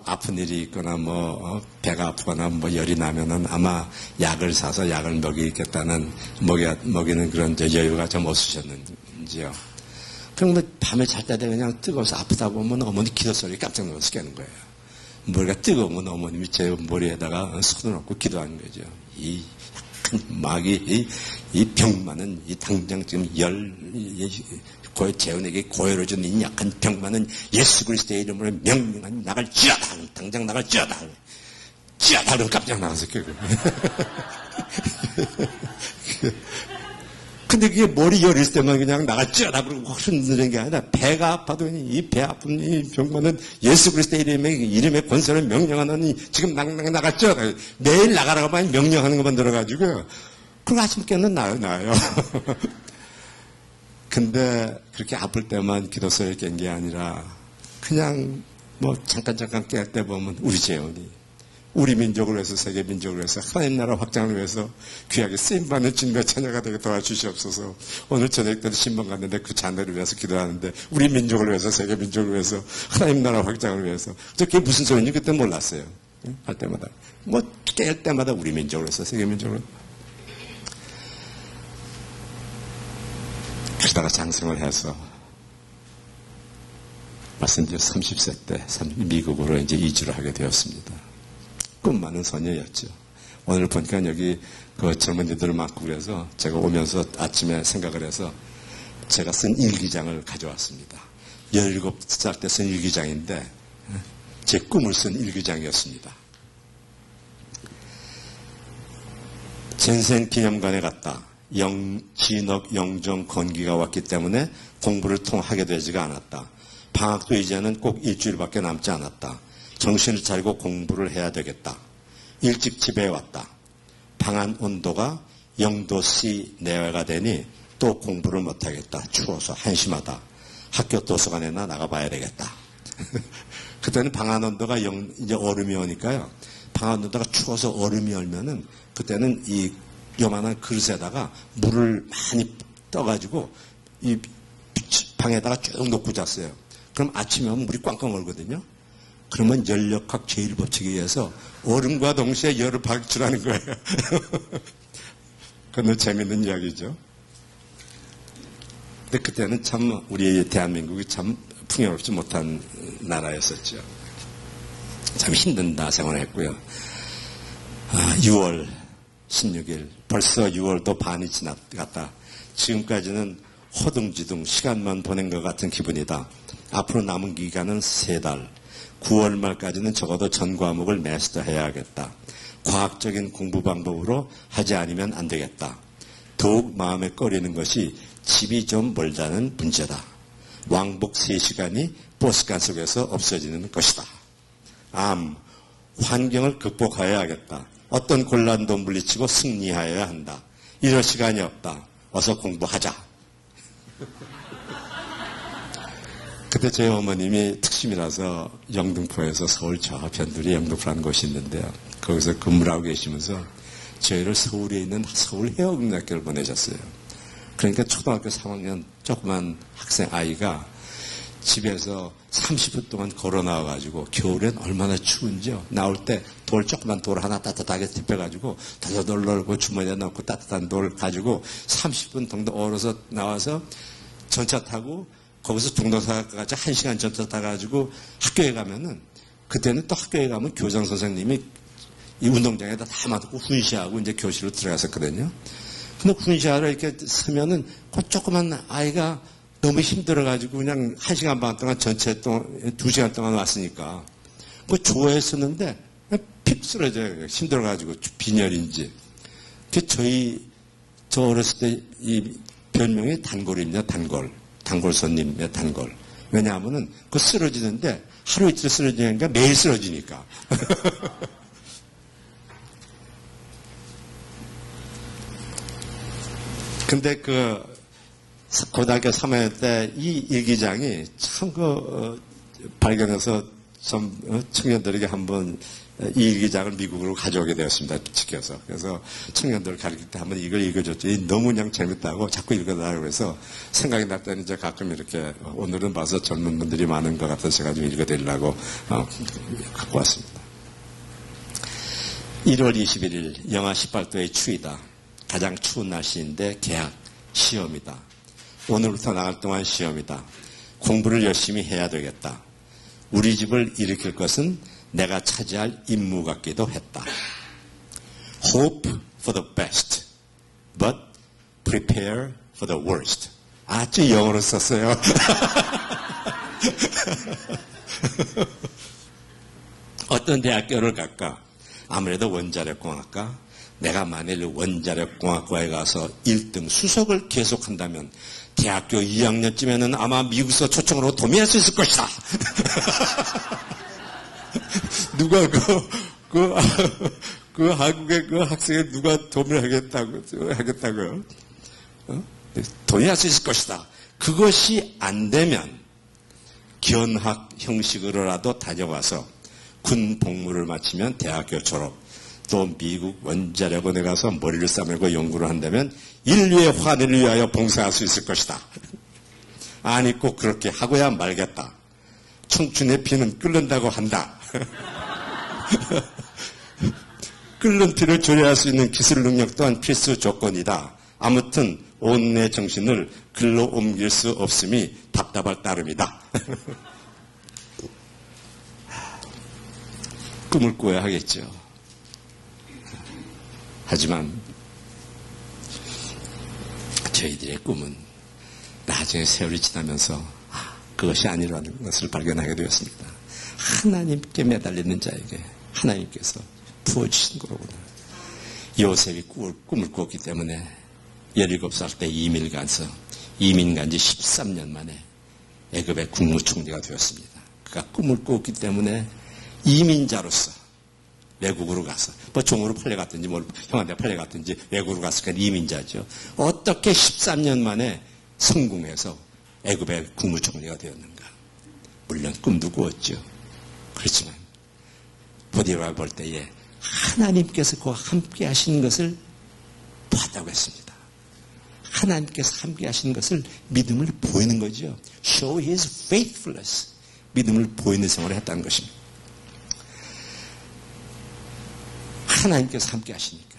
Speaker 1: 아픈 일이 있거나 배가 아프거나 열이 나면은 아마 약을 사서 약을 먹이겠다는 먹이는 그런 여유가 좀 없으셨는지요. 그럼 밤에 잘 때 그냥 뜨거워서 아프다 보면 어머니 기도 소리에 깜짝 놀라서 깨는 거예요. 머리가 뜨거우면 어머님이 제 머리에다가 손을 얹고 기도하는 거죠. 이 약간 막이 이 병만은 당장 지금 재훈에게 고열을 준 이 약한 병만은 예수 그리스도의 이름으로 명령하니 나갈지어다. 당장 나갈지어다. 지어다. 그럼 깜짝 나가서 깨고. 근데 그게 머리 열일 때만 그냥 나갔지어다 그러고 흔드는 게 아니라 배가 아파도 이 배 아픈 이 병만은 예수 그리스도의 이름의 권세를 명령하느니 지금 나갔지어다. 매일 나가라고만 명령하는 것만 들어가지고요. 그럼 아침 깨는 나요. 근데 그렇게 아플 때만 기도 소리를 깬 게 아니라 그냥 잠깐 깰 때 보면 우리 재혼이 우리 민족을 위해서 세계 민족을 위해서 하나님 나라 확장을 위해서 귀하게 쓰임받는 주님의 자녀가 되게 도와주시옵소서. 오늘 저녁 때도 신방 갔는데 그 자녀를 위해서 기도하는데 우리 민족을 위해서 세계 민족을 위해서 하나님 나라 확장을 위해서 그게 무슨 소리인지 그때 몰랐어요. 할 때마다 깰 때마다 우리 민족을 위해서 세계 민족을 그러다가 장성을 해서 말씀드린 30세 때 미국으로 이제 이주를 하게 되었습니다. 꿈 많은 소녀였죠. 오늘 보니까 여기 그 젊은이들 많고 그래서 제가 오면서 아침에 생각을 해서 제가 쓴 일기장을 가져왔습니다. 17살 때 쓴 일기장인데 제 꿈을 쓴 일기장이었습니다. 전생기념관에 갔다. 진억, 영정, 건기가 왔기 때문에 공부를 통하게 되지가 않았다. 방학도 이제는 꼭 일주일밖에 남지 않았다. 정신을 차리고 공부를 해야 되겠다. 일찍 집에 왔다. 방안 온도가 0도씨 내외가 되니 또 공부를 못하겠다. 추워서 한심하다. 학교 도서관에나 나가봐야 되겠다. 그때는 방안 온도가 이제 얼음이 오니까요. 방안 온도가 추워서 얼음이 얼면은 그때는 이 요만한 그릇에다가 물을 많이 떠가지고 이 방에다가 쭉 놓고 잤어요. 그럼 아침에 오면 물이 꽝꽝 얼거든요. 그러면 열역학 제1법칙에 의해서 얼음과 동시에 열을 방출하는 거예요. 그건 재밌는 이야기죠. 근데 그때는 참 우리 대한민국이 참 풍요롭지 못한 나라였었죠. 참 힘든다 생활을 했고요. 6월 16일 벌써 6월도 반이 지나갔다. 지금까지는 허둥지둥 시간만 보낸 것 같은 기분이다. 앞으로 남은 기간은 3달. 9월 말까지는 적어도 전 과목을 마스터해야겠다. 과학적인 공부 방법으로 하지 않으면 안 되겠다. 더욱 마음에 꺼리는 것이 집이 좀 멀다는 문제다. 왕복 3시간이 버스간 속에서 없어지는 것이다. 환경을 극복해야겠다. 어떤 곤란도 물리치고 승리하여야 한다. 이럴 시간이 없다. 어서 공부하자. 그때 저희 어머님이 특심이라서 영등포에서 서울 저편들이 영등포라는 곳이 있는데요. 거기서 근무를 하고 계시면서 저희를 서울에 있는 서울 해역국민학교를 보내셨어요. 그러니까 초등학교 3학년 조그만 학생 아이가 집에서 30분 동안 걸어 나와가지고 겨울엔 얼마나 추운지요. 나올 때 조그만 돌 하나 따뜻하게 덮여가지고 덜덜 널고 주머니에 넣고 따뜻한 돌 가지고 30분 정도 얼어서 나와서 전차 타고 거기서 중도사까지 1시간 전차 타가지고 학교에 가면은 그때는 또 학교에 가면 교장 선생님이 이 운동장에다 다 맞고 훈시하고 이제 교실로 들어갔었거든요. 근데 훈시하러 이렇게 서면은 그 조그만 아이가 너무 힘들어가지고 그냥 1시간 반 동안 전체 동안 2시간 동안 왔으니까 그 좋아했었는데 픽 쓰러져요. 힘들어가지고 빈혈인지. 저 어렸을 때 이 별명이 단골입니다. 단골 손님의 단골. 왜냐하면은 그 쓰러지는데 하루 이틀 쓰러지니까 매일 쓰러지니까. 근데 고등학교 3학년 때 이 일기장이 참 발견해서 좀 청년들에게 한번 이 일기장을 미국으로 가져오게 되었습니다. 지켜서. 그래서 청년들을 가르칠 때 한번 이걸 읽어줬죠. 너무 그냥 재밌다고 자꾸 읽어달라고 해서 생각이 날 때는 이제 가끔 이렇게 오늘은 봐서 젊은 분들이 많은 것 같아서 제가 좀 읽어드리려고 갖고 왔습니다. 1월 21일 영하 18도의 추위다. 가장 추운 날씨인데 개학 시험이다. 오늘부터 나갈 동안 시험이다. 공부를 열심히 해야 되겠다. 우리 집을 일으킬 것은 내가 차지할 임무 같기도 했다. Hope for the best, but prepare for the worst. 아주 영어로 썼어요. 어떤 대학교를 갈까? 아무래도 원자력공학과. 내가 만일 원자력공학과에 가서 1등 수석을 계속한다면 대학교 2학년쯤에는 아마 미국에서 초청으로 도미할 수 있을 것이다. 누가 그 한국의 그 학생에 누가 도움을 하겠다고요? 도움할 수 있을 것이다. 그것이 안 되면 견학 형식으로라도 다녀와서 군 복무를 마치면 대학교 졸업, 또 미국 원자력원에 가서 머리를 싸매고 연구를 한다면 인류의 환희를 위하여 봉사할 수 있을 것이다. 아니 꼭 그렇게 하고야 말겠다. 청춘의 피는 끓는다고 한다. 끓는 피를 조리할 수 있는 기술 능력 또한 필수 조건이다. 아무튼 온내 정신을 글로 옮길 수 없음이 답답할 따름이다. 꿈을 꾸어야 하겠죠. 하지만 저희들의 꿈은 나중에 세월이 지나면서 그것이 아니라는 것을 발견하게 되었습니다. 하나님께 매달리는 자에게 하나님께서 부어주신 거로구나. 요셉이 꿈을 꿨기 때문에 17살 때 이민 간 지 13년 만에 애굽의 국무총리가 되었습니다. 그가 꿈을 꿨기 때문에 이민자로서 외국으로 가서 뭐 종으로 팔려갔든지 뭐 형한테 팔려갔든지 외국으로 갔으니까 이민자죠. 어떻게 13년 만에 성공해서 애굽의 국무총리가 되었는가. 물론 꿈도 꾸었죠. 그렇지만 보디바가 볼 때에 하나님께서 그와 함께 하시는 것을 봤다고 했습니다. 하나님께서 함께 하시는 것을 믿음을 보이는 거죠. Show his faithfulness. 믿음을 보이는 생활을 했다는 것입니다. 하나님께서 함께 하시니까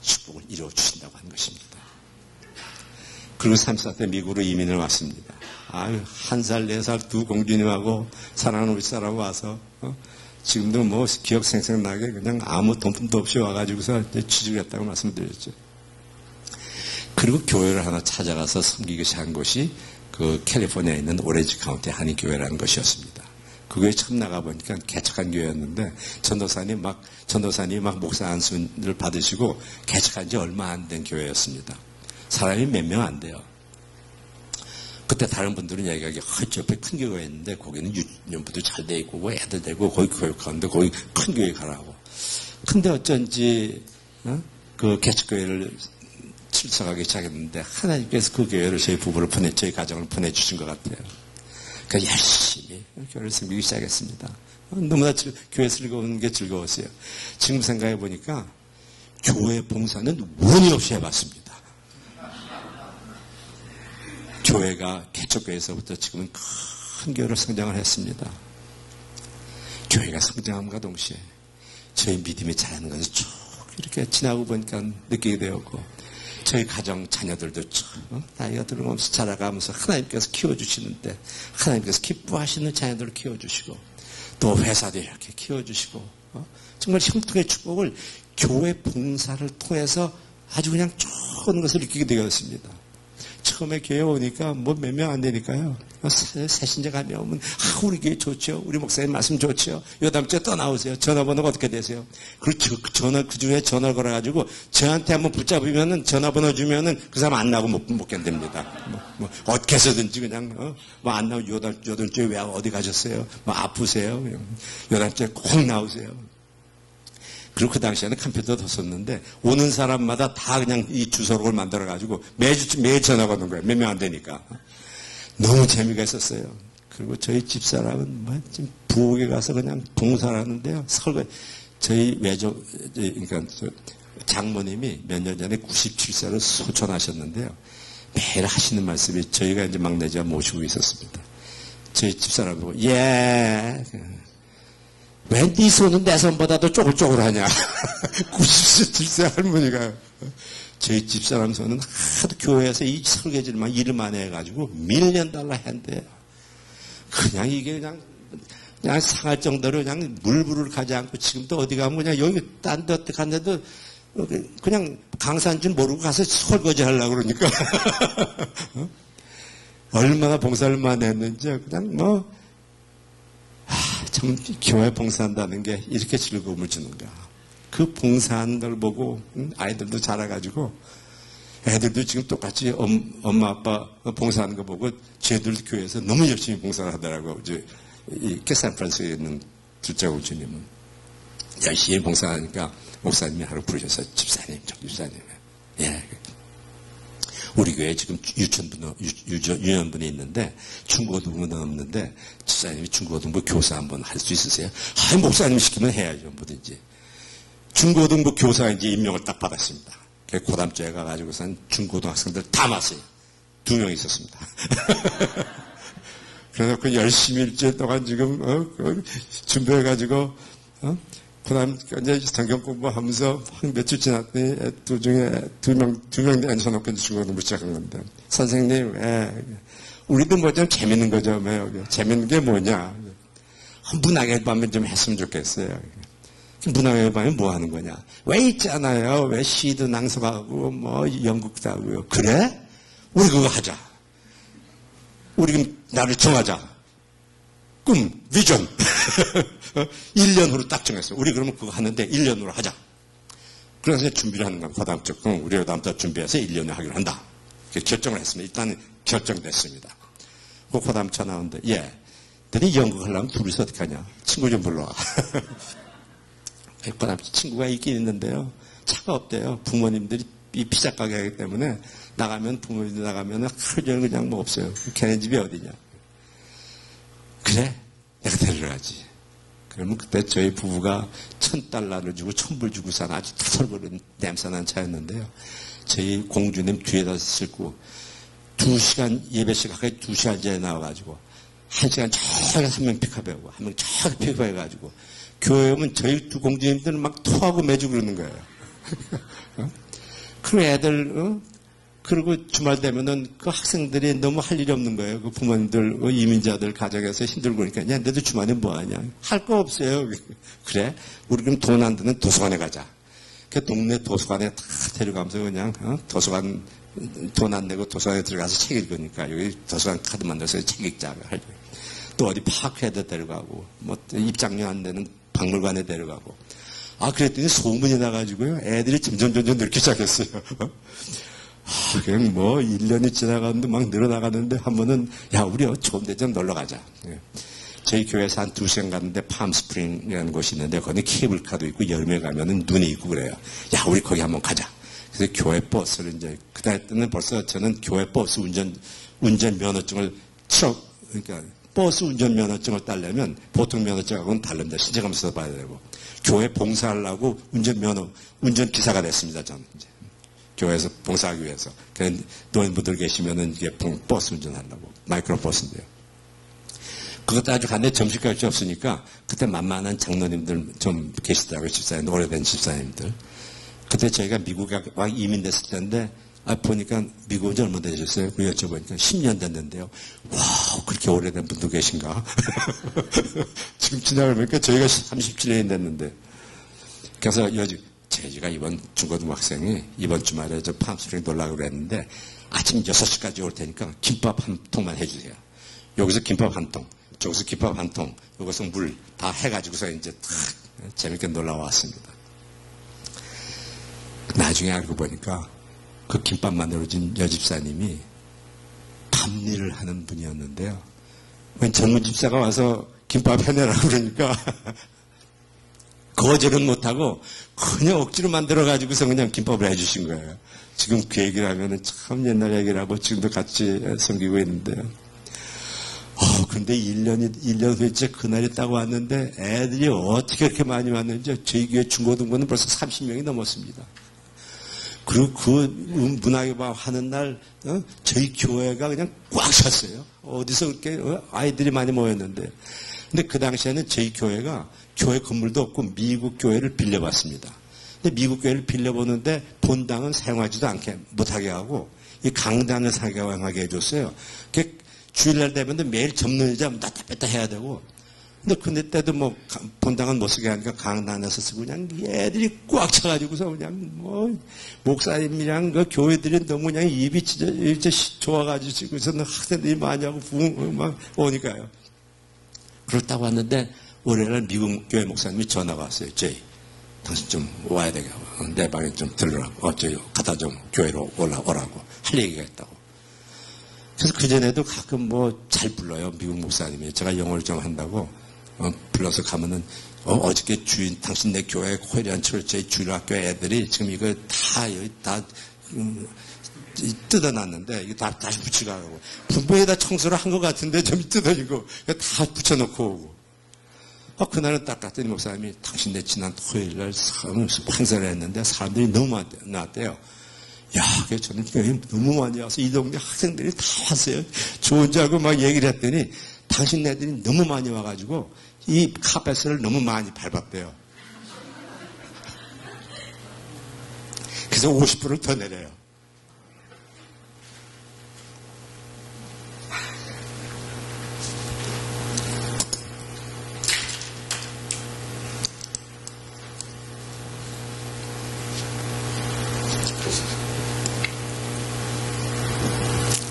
Speaker 1: 축복을 이루어 주신다고 하는 것입니다. 그리고 34세 미국으로 이민을 왔습니다. 아유, 1살, 4살 두 공주님하고 사랑하는 우리 사람 와서 지금도 뭐 기억 생생나게 그냥 아무 돈도 없이 와가지고서 취직했다고 말씀드렸죠. 그리고 교회를 하나 찾아가서 섬기기 시작한 곳이 그 캘리포니아에 있는 오렌지 카운티 한인교회라는 것이었습니다. 그 교회 처음 나가보니까 개척한 교회였는데 전도사님이 막 목사 안수를 받으시고 개척한 지 얼마 안 된 교회였습니다. 사람이 몇 명 안 돼요. 그때 다른 분들은 얘기하기 저 옆에 큰 교회가 있는데 거기는 유년부도 잘 돼 있고 애들 되고 거기 교육하는데 거기 큰 교회 가라고. 근데 어쩐지 그 개척교회를 출석하기 시작했는데 하나님께서 그 교회를 저희 부부를 저희 가정을 보내주신 것 같아요. 그러니까 열심히 교회를 섬기기 시작했습니다. 너무나 교회 즐거운 게 즐거웠어요. 지금 생각해 보니까 교회 봉사는 원이 없이 해봤습니다. 교회가 개척교회에서부터 지금은 큰 교회로 성장을 했습니다. 교회가 성장함과 동시에 저희 믿음이 자라는 것을 쭉 이렇게 지나고 보니까 느끼게 되었고 저희 가정 자녀들도 나이가 들어가면서 자라가면서 하나님께서 키워주시는데 하나님께서 기뻐하시는 자녀들을 키워주시고 또 회사도 이렇게 키워주시고 정말 형통의 축복을 교회 봉사를 통해서 아주 그냥 좋은 것을 느끼게 되었습니다. 처음에 교회 오니까 뭐 몇 명 안 되니까요. 새신자 가면 오면 우리 교회 좋죠. 우리 목사님 말씀 좋죠. 요 다음 주에 또 나오세요. 전화번호가 어떻게 되세요? 그리고 그 중에 전화를 걸어가지고 저한테 한번 붙잡으면은 전화번호 주면은 그 사람 안 나오고 못 견딥니다. 어떻게 해서든지 그냥 뭐 안 나오고 요 다음 주에 왜 어디 가셨어요? 뭐 아프세요? 요 다음 주에 꼭 나오세요. 그리고 그 당시에는 컴퓨터도 없었는데 오는 사람마다 다 그냥 이 주소록을 만들어가지고 매일 전화가 오는 거예요. 몇 명 안 되니까. 너무 재미가 있었어요. 그리고 저희 집사람은 지금 부엌에 가서 그냥 봉사를 하는데요. 저희 그러니까 장모님이 몇 년 전에 97세로 소천하셨는데요. 매일 하시는 말씀이 저희가 이제 막내자 모시고 있었습니다. 저희 집사람 보고 왜 네 손은 내 손보다도 쪼글쪼글하냐. 97세 할머니가. 저희 집사람 손은 하도 교회에서 이 설계질만 일을 많이 해가지고 $1,000,000 한대요. 그냥 이게 그냥 상할 정도로 그냥 물불을 가지 않고 지금도 어디 가면 그냥 여기 딴 데 갔는데도 그냥 강사인 줄 모르고 가서 설거지 하려고 그러니까. 얼마나 봉사를 많이 했는지 그냥 참 교회 봉사한다는 게 이렇게 즐거움을 주는가. 그 봉사하는 걸 보고 아이들도 자라가지고 애들도 지금 똑같이 엄마 아빠 봉사하는 거 보고 쟤들도 교회에서 너무 열심히 봉사를 하더라고. 이 샌프란시스코에 있는 둘째 공주님은 열심히 봉사하니까 목사님이 하루 부르셔서 집사님, 예. 우리 교회에 지금 유년분이 있는데 중고등부는 없는데 집사님이 중고등부 교사 한번 할 수 있으세요? 목사님 시키면 해야죠. 뭐든지. 중고등부 교사 이제 임명을 딱 받았습니다. 그 다음 주에 가가지고선 중고등학생들 다 왔어요. 2명 있었습니다. 그래서 그 열심히 일주일 동안 지금 준비해가지고 그 다음 이제 성경 공부하면서 며칠 지났더니 두 명 앉혀놓고 중고등부 시작한 건데 선생님 우리도 뭐 좀 재밌는 거죠. 재밌는 게 뭐냐. 문학의 밤에 좀 했으면 좋겠어요. 문학의 밤에 뭐 하는 거냐. 왜 있잖아요. 왜 시도 낭송하고 뭐 연극도 하고요. 그래? 우리 그거 하자. 우리 그럼 나를 정하자. 꿈, 비전. 1년 후로 딱 정했어. 우리 그러면 그거 하는데 1년 후로 하자. 그래서 준비를 하는 거야. 다음 주. 그럼 우리가 다음 달 준비해서 1년 후에 하기로 한다. 결정을 했습니다. 일단 결정됐습니다. 그 다음 차 나오는데, 예. 너네 연극하려면 둘이서 어떻게 하냐? 친구 좀 불러와. 그 다음 친구가 있긴 있는데요. 차가 없대요. 부모님들이 이 피자 가게 하기 때문에 나가면, 부모님들 나가면 하루 종일 그냥 뭐 없어요. 걔네 집이 어디냐? 그래? 내가 데려가지. 그러면 그때 저희 부부가 $1,000를 주고 1,000불 주고 산 아주 타설거린 냄새난 차였는데요. 저희 공주님 뒤에다 싣고 2시간, 예배시 가까이 2시간 전에 나와가지고 1시간 저기 한 명 픽업해오고 한 명 저기 픽업해가지고 교회 오면 저희 두 공주님들은 막 토하고 매주 그러는 거예요. 그리고 애들, 그리고 주말 되면은 그 학생들이 너무 할 일이 없는 거예요. 그 부모님들, 이민자들 가정에서 힘들고 그러니까, 야, 너도 주말에 뭐 하냐? 할 거 없어요. 그래? 우리 그럼 돈 안 드는 도서관에 가자. 그 동네 도서관에 다 데려가면서 그냥, 도서관 돈 안 내고 도서관에 들어가서 책 읽으니까 여기 도서관 카드 만들어서 책 읽자. 또 어디 파크에도 데려가고, 뭐 입장료 안 내는 박물관에 데려가고. 아, 그랬더니 소문이 나가지고요. 애들이 점점 늘기 시작했어요. 그냥 뭐 1년이 지나가는데 막 늘어나가는데 한 번은 야, 우리 좋은 데 좀 놀러 가자. 저희 교회에서 한 2시간 갔는데 팜스프링이라는 곳이 있는데 거기 케이블카도 있고 여름에 가면은 눈이 있고 그래요. 야, 우리 거기 한번 가자. 그래서 교회 버스를 이제 그때는 벌써 저는 교회 버스 운전 면허증을 그러니까 버스 운전 면허증을 따려면 보통 면허증하고는 다른데 신청하면서 봐야 되고 교회 봉사하려고 운전 기사가 됐습니다. 저는 이제 교회에서 봉사하기 위해서. 그래서 노인분들 계시면은 이게 버스 운전하려고 마이크로 버스인데요. 그것도 아주 간데 점심값이 없으니까 그때 만만한 장로님들 좀 계시더라고요. 집사님, 오래된 집사님들. 그때 저희가 미국에 막 이민됐을 때인데 보니까 미국 온 지 얼마 되셨어요? 그 여쭤보니까 10년 됐는데요. 와, 그렇게 오래된 분도 계신가? 지금 지나가보니까 저희가 37년이 됐는데. 그래서 제가 이번 중고등학생이 이번 주말에 저 팜스프링 놀라고 그랬는데 아침 6시까지 올 테니까 김밥 한 통만 해주세요. 여기서 김밥 한 통, 저기서 김밥 한 통, 여기서 물 다 해가지고서 이제 탁 재밌게 놀러 왔습니다. 나중에 알고 보니까 그 김밥 만들어준 여집사님이 밤일을 하는 분이었는데요. 젊은 집사가 와서 김밥 해내라고 그러니까 거절은 못하고 그냥 억지로 만들어가지고서 그냥 김밥을 해주신 거예요. 지금 그 얘기를 하면은 참 옛날 얘기를 하고 지금도 같이 섬기고 있는데요. 근데 1년 후에 그날이 딱 왔는데 애들이 어떻게 이렇게 많이 왔는지 저희 교회 중고등부는 벌써 30명이 넘었습니다. 그리고 그 문화교방 하는 날 저희 교회가 그냥 꽉 찼어요. 어디서 그렇게 아이들이 많이 모였는데. 근데 그 당시에는 저희 교회가 교회 건물도 없고 미국 교회를 빌려봤습니다. 근데 미국 교회를 빌려보는데 본당은 사용하지도 못하게 하고 이 강단을 사용하게 해줬어요. 주일날 되면 매일 접는 의자 났다 뺐다 해야 되고. 근데 때도 뭐 본당은 못 쓰게 하니까 강단에서 쓰고 그냥 애들이 꽉 차가지고서 그냥 뭐 목사님이랑 그 교회들이 너무 그냥 입이 진짜 좋아가지고서는 학생들이 많이 하고 막 오니까요. 그렇다고 왔는데 월요일날 미국 교회 목사님이 전화가 왔어요. 제이, 당신 좀 와야 되겠고 내 방에 좀 들으라고. 저기 갖다 좀 교회로 오라고 할 얘기가 있다고. 그래서 그전에도 가끔 뭐 잘 불러요. 미국 목사님이. 제가 영어를 좀 한다고 불러서 가면은 어저께 당신 내 교회 코리안 철저히 주일학교 애들이 지금 이거 다 뜯어놨는데 이거 다 다시 붙이라고. 분명히 다 청소를 한 것 같은데 좀 뜯어지고 다 붙여놓고 오고. 그날은 딱 갔더니 목사님이 당신 내 지난 토요일날 행사를 했는데 사람들이 너무 많이 나왔대요. 야, 저는 너무 많이 와서 이 동네 학생들이 다 왔어요. 좋은 줄 알고 막 얘기를 했더니 당신 애들이 너무 많이 와가지고 이 카펫을 너무 많이 밟았대요. 그래서 50%를 더 내려요.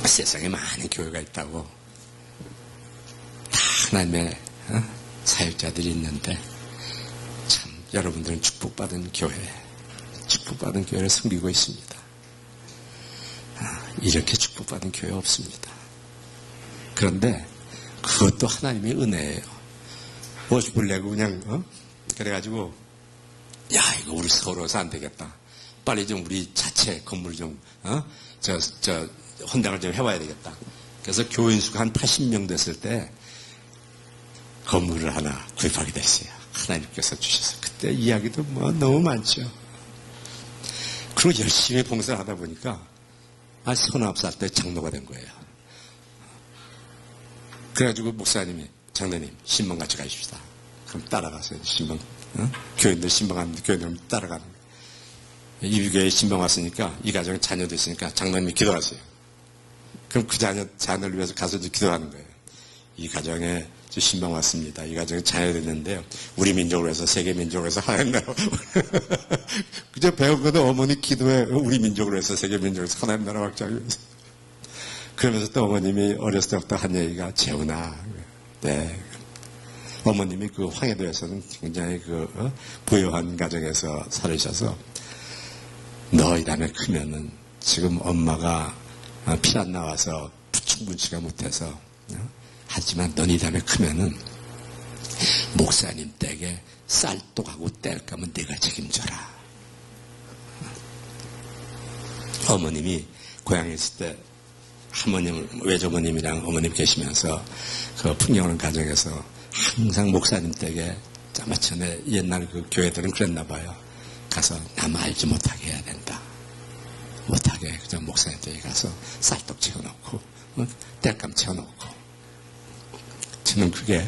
Speaker 1: 세상에 많은 교회가 있다고. 하나님의 사역자들이 있는데 참 여러분들은 축복받은 교회를 섬기고 있습니다. 이렇게 축복받은 교회 없습니다. 그런데 그것도 하나님의 은혜예요. 50불 내고 그냥 그래가지고 야 이거 우리 서울에서 안 되겠다. 빨리 좀 우리 자체 건물 좀 헌장을 좀 해봐야 되겠다. 그래서 교인 수가 한 80명 됐을 때 건물을 하나 구입하게 됐어요. 하나님께서 주셔서. 그때 이야기도 너무 많죠. 그리고 열심히 봉사를 하다 보니까 39살 때 장로가 된 거예요. 그래가지고 목사님이 장로님 신방 같이 가십시다. 그럼 따라가세요. 신방. 교인들 신방하는데 교인들 따라가는 거예요. 이교회에 신방 왔으니까 이 가정에 자녀도 있으니까 장로님이 기도하세요. 그럼 그 자녀를 위해서 가서 기도하는 거예요. 이 가정에 신방 왔습니다. 이 가정에 자녀도 있는데요. 우리 민족으로 해서 세계 민족으로 해서 하나님 나라. 그저 배우거든 어머니 기도해. 우리 민족으로 해서 세계 민족으로 해서 하나님 나라 확장하기 위해서. 그러면서 또 어머님이 어렸을 때부터 한 얘기가 재훈아. 네. 어머님이 그 황해도에서는 굉장히 부유한 가정에서 살으셔서 너 이 다음에 크면은 지금 엄마가 피 안 나와서 충분치가 못해서 하지만 넌 이 다음에 크면은 목사님 댁에 쌀떡하고 뗄까면 네가 책임져라. 어머님이 고향에 있을 때 외조모님이랑 어머님 계시면서 그 풍경하는 가정에서 항상 목사님 댁에 짜마천에 옛날 그 교회들은 그랬나 봐요. 가서 남 알지 못하게 해야 된다. 못하게 그저 목사님 댁에 가서 쌀떡 채워놓고 땔감 채워놓고 저는 그게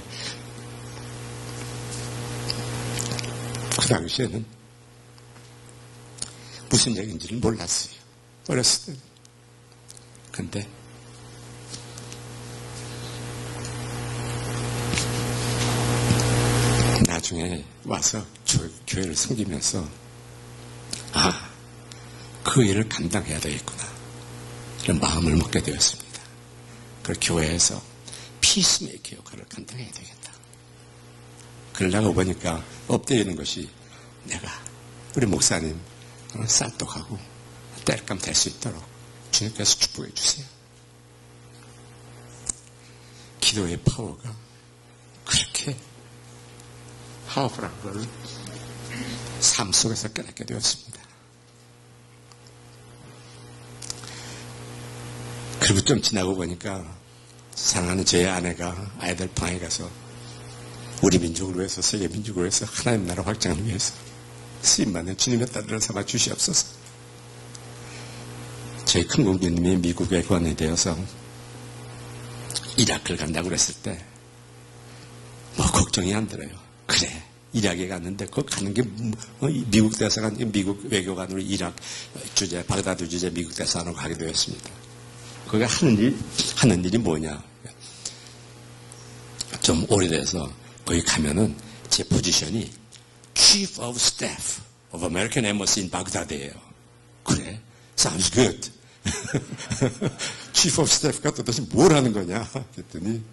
Speaker 1: 그 당시에는 무슨 얘기인지를 몰랐어요. 어렸을 때. 근데 나중에 와서 교회를 섬기면서 그 일을 감당해야 되겠구나 이런 마음을 먹게 되었습니다. 그 교회에서 피스메이커 역할을 감당해야 되겠다. 그러려고 보니까 엎드리는 것이 내가 우리 목사님 쌀떡하고 땔감 될 수 있도록 주님께서 축복해 주세요. 기도의 파워가 그렇게 파워풀한 걸 삶 속에서 깨닫게 되었습니다. 그리고 좀 지나고 보니까 사랑하는 제 아내가 아이들 방에 가서 우리 민족을 위해서 세계 민족을 위해서 하나님 나라 확장을 위해서 쓰임받는 주님의 딸들을 삼아 주시옵소서. 저희 큰 공주님이 미국에 구원이 되어서 이라크를 간다고 그랬을 때 걱정이 안 들어요. 그래 이라크에 갔는데 거기 가는 게 미국 대사관 미국 외교관으로 이라크 주재 바그다드 주재 미국 대사관으로 가게 되었습니다. 거기 하는 일이 뭐냐 좀 오래돼서 거기 가면은 제 포지션이 Chief of Staff of American Embassy in Baghdad예요. 그래 sounds good. Chief of Staff가 도대체 뭘 하는 거냐 그랬더니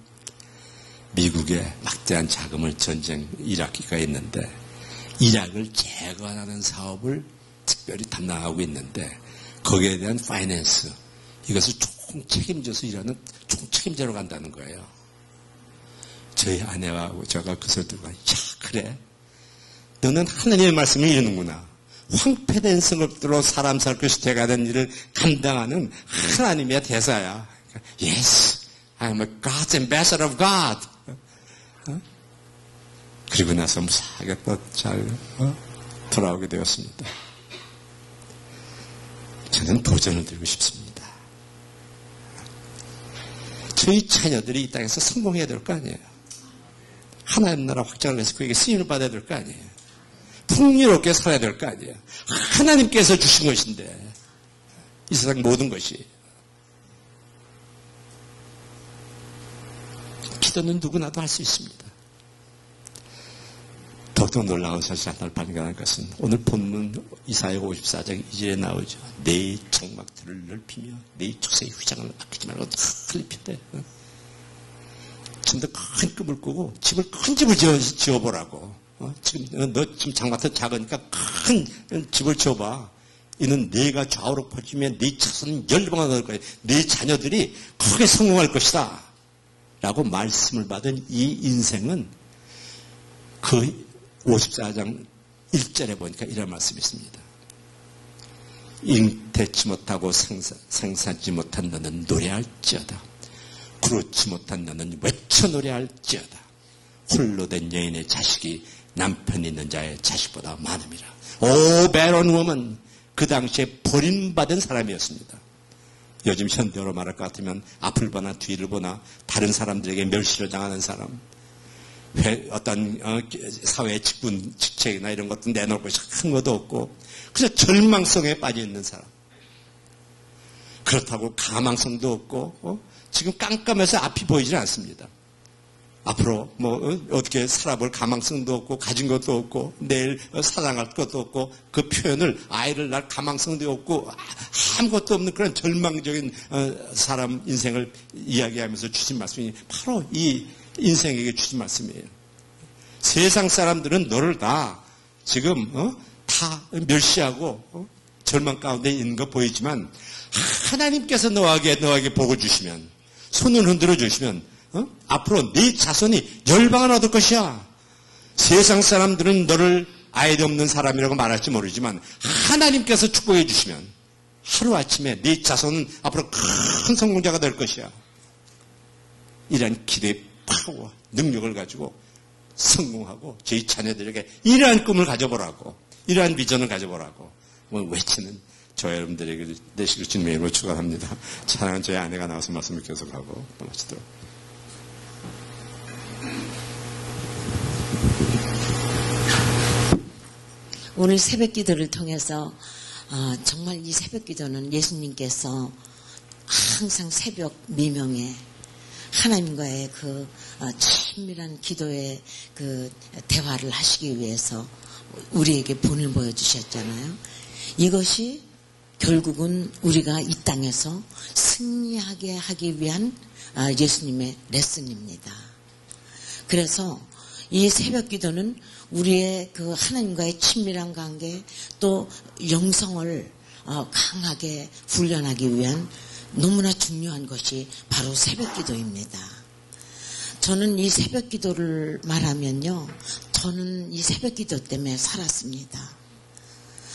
Speaker 1: 미국에 막대한 자금을 전쟁 이라크가 있는데 이라크를 재건하는 사업을 특별히 담당하고 있는데 거기에 대한 파이낸스 이것을 총 책임져서 일하는 총 책임자로 간다는 거예요. 저희 아내와 제가 그것을 듣고 야 그래 너는 하나님의 말씀을 이루는구나. 황폐된 성읍들로 사람 살 것이 돼가 된 일을 감당하는 하나님의 대사야. Yes, I'm a God's ambassador of God. 그리고 나서 무사하게 또 잘 돌아오게 되었습니다. 저는 도전을 드리고 싶습니다. 저희 자녀들이 이 땅에서 성공해야 될 거 아니에요. 하나님 나라 확장을 해서 그에게 쓰임을 받아야 될 거 아니에요. 풍요롭게 살아야 될 거 아니에요. 하나님께서 주신 것인데 이 세상 모든 것이 기도는 누구나도 할 수 있습니다. 더욱더 놀라운 사실 하나를 발견한 것은 오늘 본문 이사야 54장 2절에 나오죠. 내 청막들을 넓히며 내 축사의 휘장을 아끼지 말고 흘리피되 좀 더 큰 꿈을 꾸고 큰 집을 지어보라고. 지금 너 지금 장마터 작으니까 큰 집을 지어봐. 이는 네가 좌우로 퍼지면 네 자손은 열방을 얻을 거야. 네 자녀들이 크게 성공할 것이다. 라고 말씀을 받은 이 인생은 그 54장 1절에 보니까 이런 말씀이 있습니다. 잉태치 못하고 생산치 못한 너는 노래할지어다. 그렇지 못한 너는 외쳐 노래할지어다. 홀로 된 여인의 자식이 남편 있는 자의 자식보다 많음이라. 오 배론 워먼, 그 당시에 버림받은 사람이었습니다. 요즘 현대어로 말할 것 같으면 앞을 보나 뒤를 보나 다른 사람들에게 멸시를 당하는 사람, 어떤 사회 직책이나 이런 것도 내놓을 것이 큰 것도 없고 그래서 절망성에 빠져 있는 사람. 그렇다고 가망성도 없고 지금 깜깜해서 앞이 보이질 않습니다. 앞으로 어떻게 살아볼 가망성도 없고 가진 것도 없고 내일 사랑할 것도 없고 그 표현을 아이를 낳을 가망성도 없고 아무것도 없는 그런 절망적인 사람 인생을 이야기하면서 주신 말씀이 바로 이 인생에게 주신 말씀이에요. 세상 사람들은 너를 다 지금 다 멸시하고 절망 가운데 있는 거 보이지만 하나님께서 너에게 복을 주시면 손을 흔들어 주시면 앞으로 네 자손이 열방을 얻을 것이야. 세상 사람들은 너를 아이도 없는 사람이라고 말할지 모르지만 하나님께서 축복해 주시면 하루아침에 네 자손은 앞으로 큰 성공자가 될 것이야. 이러한 기대의 파워, 능력을 가지고 성공하고 저희 자녀들에게 이러한 꿈을 가져보라고, 이러한 비전을 가져보라고 외치는 저 여러분들에게 되시길 주님의 이름으로 축원합니다. 찬양은 저희 아내가 나와서 말씀을 계속하고 또 마치도록.
Speaker 2: 오늘 새벽 기도를 통해서 정말 이 새벽 기도는 예수님께서 항상 새벽 미명에 하나님과의 그 친밀한 기도의 그 대화를 하시기 위해서 우리에게 본을 보여주셨잖아요. 이것이 결국은 우리가 이 땅에서 승리하게 하기 위한 예수님의 레슨입니다. 그래서 이 새벽 기도는 우리의 그 하나님과의 친밀한 관계 또 영성을 강하게 훈련하기 위한 너무나 중요한 것이 바로 새벽 기도입니다. 저는 이 새벽 기도를 말하면요, 저는 이 새벽 기도 때문에 살았습니다.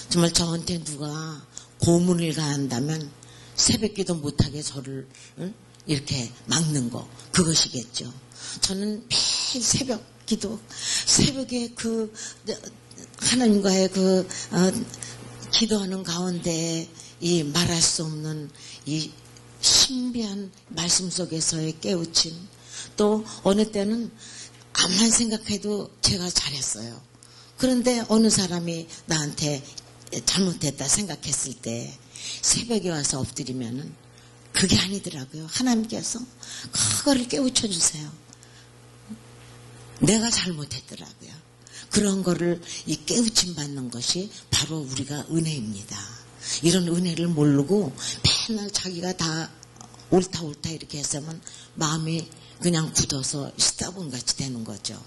Speaker 2: 정말 저한테 누가 고문을 가한다면 새벽 기도 못하게 저를 이렇게 막는 거, 그것이겠죠. 저는 매일 새벽 기도, 새벽에 그 하나님과의 그 기도하는 가운데 이 말할 수 없는 이 신비한 말씀 속에서의 깨우침, 또 어느 때는 암만 생각해도 제가 잘했어요. 그런데 어느 사람이 나한테 잘못했다 생각했을 때 새벽에 와서 엎드리면은 그게 아니더라고요. 하나님께서 그거를 깨우쳐 주세요. 내가 잘못했더라고요. 그런 거를 이 깨우침 받는 것이 바로 우리가 은혜입니다. 이런 은혜를 모르고 맨날 자기가 다 옳다 이렇게 했으면 마음이 그냥 굳어서 스타분같이 되는 거죠.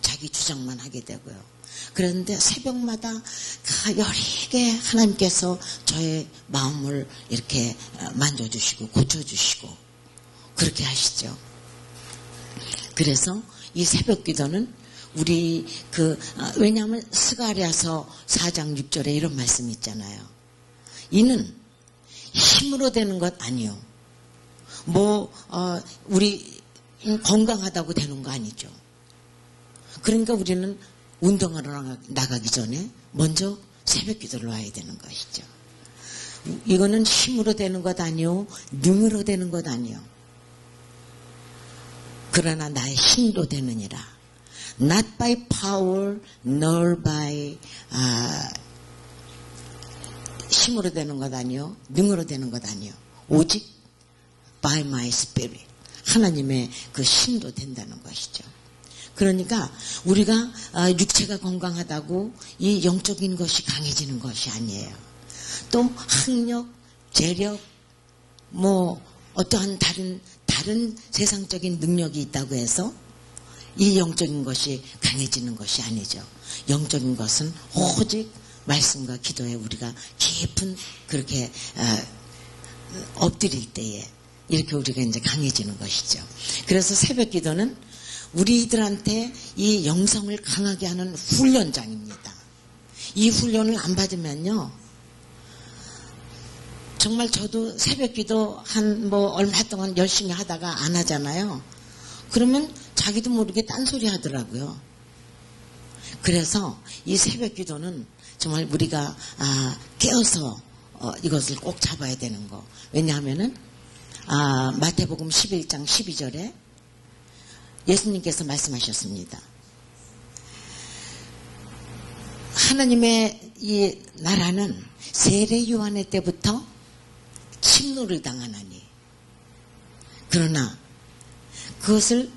Speaker 2: 자기 주장만 하게 되고요. 그런데 새벽마다 여리게 하나님께서 저의 마음을 이렇게 만져주시고 고쳐주시고 그렇게 하시죠. 그래서 이 새벽 기도는 우리 왜냐하면 스가랴서 4장 6절에 이런 말씀이 있잖아요. 이는 힘으로 되는 것 아니요. 우리 건강하다고 되는 거 아니죠. 그러니까 우리는 운동하러 나가기 전에 먼저 새벽 기도를 와야 되는 것이죠. 이거는 힘으로 되는 것 아니요. 능으로 되는 것 아니요. 그러나 나의 힘도 되느니라. Not by power, nor by 힘으로 되는 것 아니요. 능으로 되는 것 아니요. 오직 by my spirit. 하나님의 그 힘도 된다는 것이죠. 그러니까 우리가 육체가 건강하다고 이 영적인 것이 강해지는 것이 아니에요. 또 학력, 재력, 어떠한 다른 다른 세상적인 능력이 있다고 해서 이 영적인 것이 강해지는 것이 아니죠. 영적인 것은 오직 말씀과 기도에 우리가 깊은 그렇게 엎드릴 때에 이렇게 우리가 이제 강해지는 것이죠. 그래서 새벽 기도는 우리들한테 이 영성을 강하게 하는 훈련장입니다. 이 훈련을 안 받으면요, 정말 저도 새벽 기도 한 얼마 동안 열심히 하다가 안 하잖아요. 그러면 자기도 모르게 딴소리 하더라고요. 그래서 이 새벽 기도는 정말 우리가 깨어서 이것을 꼭 잡아야 되는 거. 왜냐하면은 마태복음 11장 12절에 예수님께서 말씀하셨습니다. 하나님의 이 나라는 세례 요한의 때부터 침노를 당하나니, 그러나 그것을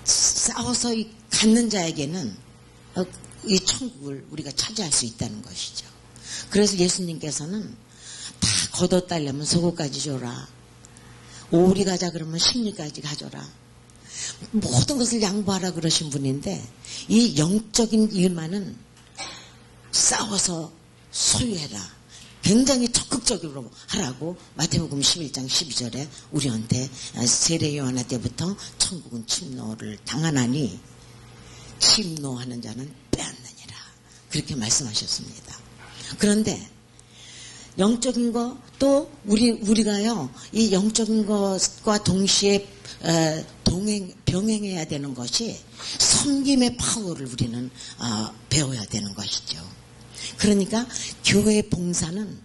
Speaker 2: 싸워서 갖는 자에게는 이 천국을 우리가 차지할 수 있다는 것이죠. 그래서 예수님께서는 다 걷어따려면 속옷까지 줘라, 오리 가자 그러면 십리까지 가져라, 모든 것을 양보하라 그러신 분인데, 이 영적인 일만은 싸워서 소유해라, 굉장히 적극적으로 하라고 마태복음 11장 12절에 우리한테 세례 요한 때부터 천국은 침노를 당하나니 침노하는 자는 빼앗느니라, 그렇게 말씀하셨습니다. 그런데 영적인 것, 또 우리가요, 이 영적인 것과 동시에 병행해야 되는 것이 섬김의 파워를 우리는 배워야 되는 것이죠. 그러니까 교회 봉사는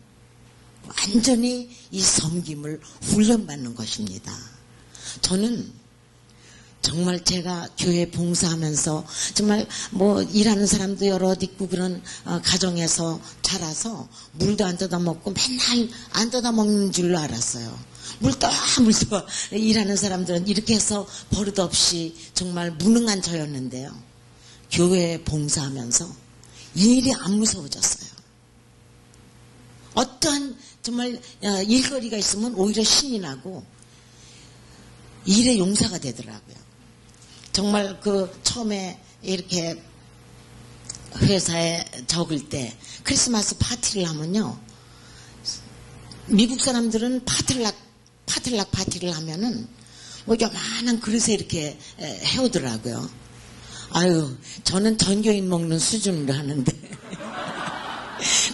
Speaker 2: 완전히 이 섬김을 훈련받는 것입니다. 저는 정말 제가 교회 봉사하면서 정말 일하는 사람도 여럿 있고 그런 가정에서 자라서 물도 안 뜯어 먹고 맨날 안 뜯어 먹는 줄로 알았어요. 물떠 일하는 사람들은 이렇게 해서 버릇없이 정말 무능한 저였는데요. 교회에 봉사하면서 일이 안 무서워졌어요. 어떠한 정말 일거리가 있으면 오히려 신이 나고 일의 용사가 되더라고요. 정말 처음에 이렇게 회사에 적을 때 크리스마스 파티를 하면요, 미국 사람들은 파티를 하면은 요만한 그릇에 이렇게 해오더라고요. 아유, 저는 전교인 먹는 수준으로 하는데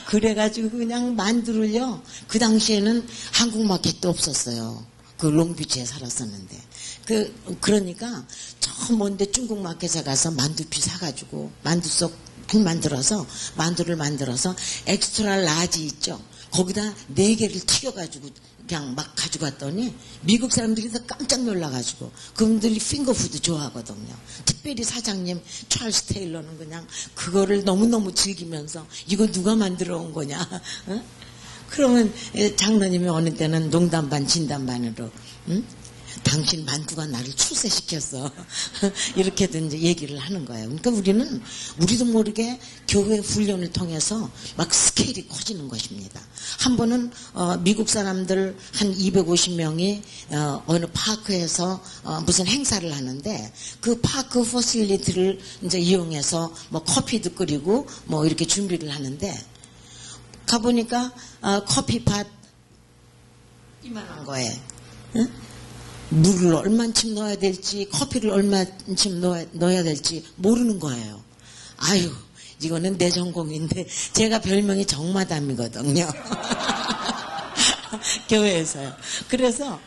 Speaker 2: 그래가지고 그냥 만두를요, 그 당시에는 한국 마켓도 없었어요. 그 롱비치에 살았었는데, 그러니까 저 먼데 중국 마켓에 가서 만두피 사가지고 만두속 만들어서 만두를 만들어서 엑스트라 라지 있죠, 거기다 4개를 튀겨가지고 그냥 막 가져갔더니 미국 사람들이 다 깜짝 놀라가지고, 그분들이 핑거푸드 좋아하거든요. 특별히 사장님 찰스 테일러는 그냥 그거를 너무너무 즐기면서 이거 누가 만들어 온 거냐. 어? 그러면 장로님이 어느 때는 농담 반 진담 반으로 당신 만두가 나를 출세시켰어. 이렇게든 이제 얘기를 하는 거예요. 그러니까 우리도 모르게 교회 훈련을 통해서 막 스케일이 커지는 것입니다. 한 번은 미국 사람들 한 250명이 어느 파크에서 무슨 행사를 하는데, 그 파크 퍼실리티를 이제 이용해서 커피도 끓이고 이렇게 준비를 하는데, 가보니까 커피팟 이만한 거에 물을 얼만큼 넣어야 될지, 커피를 얼만큼 넣어야 될지 모르는 거예요. 아유, 이거는 내 전공인데, 제가 별명이 정마담이거든요. 교회에서요. 그래서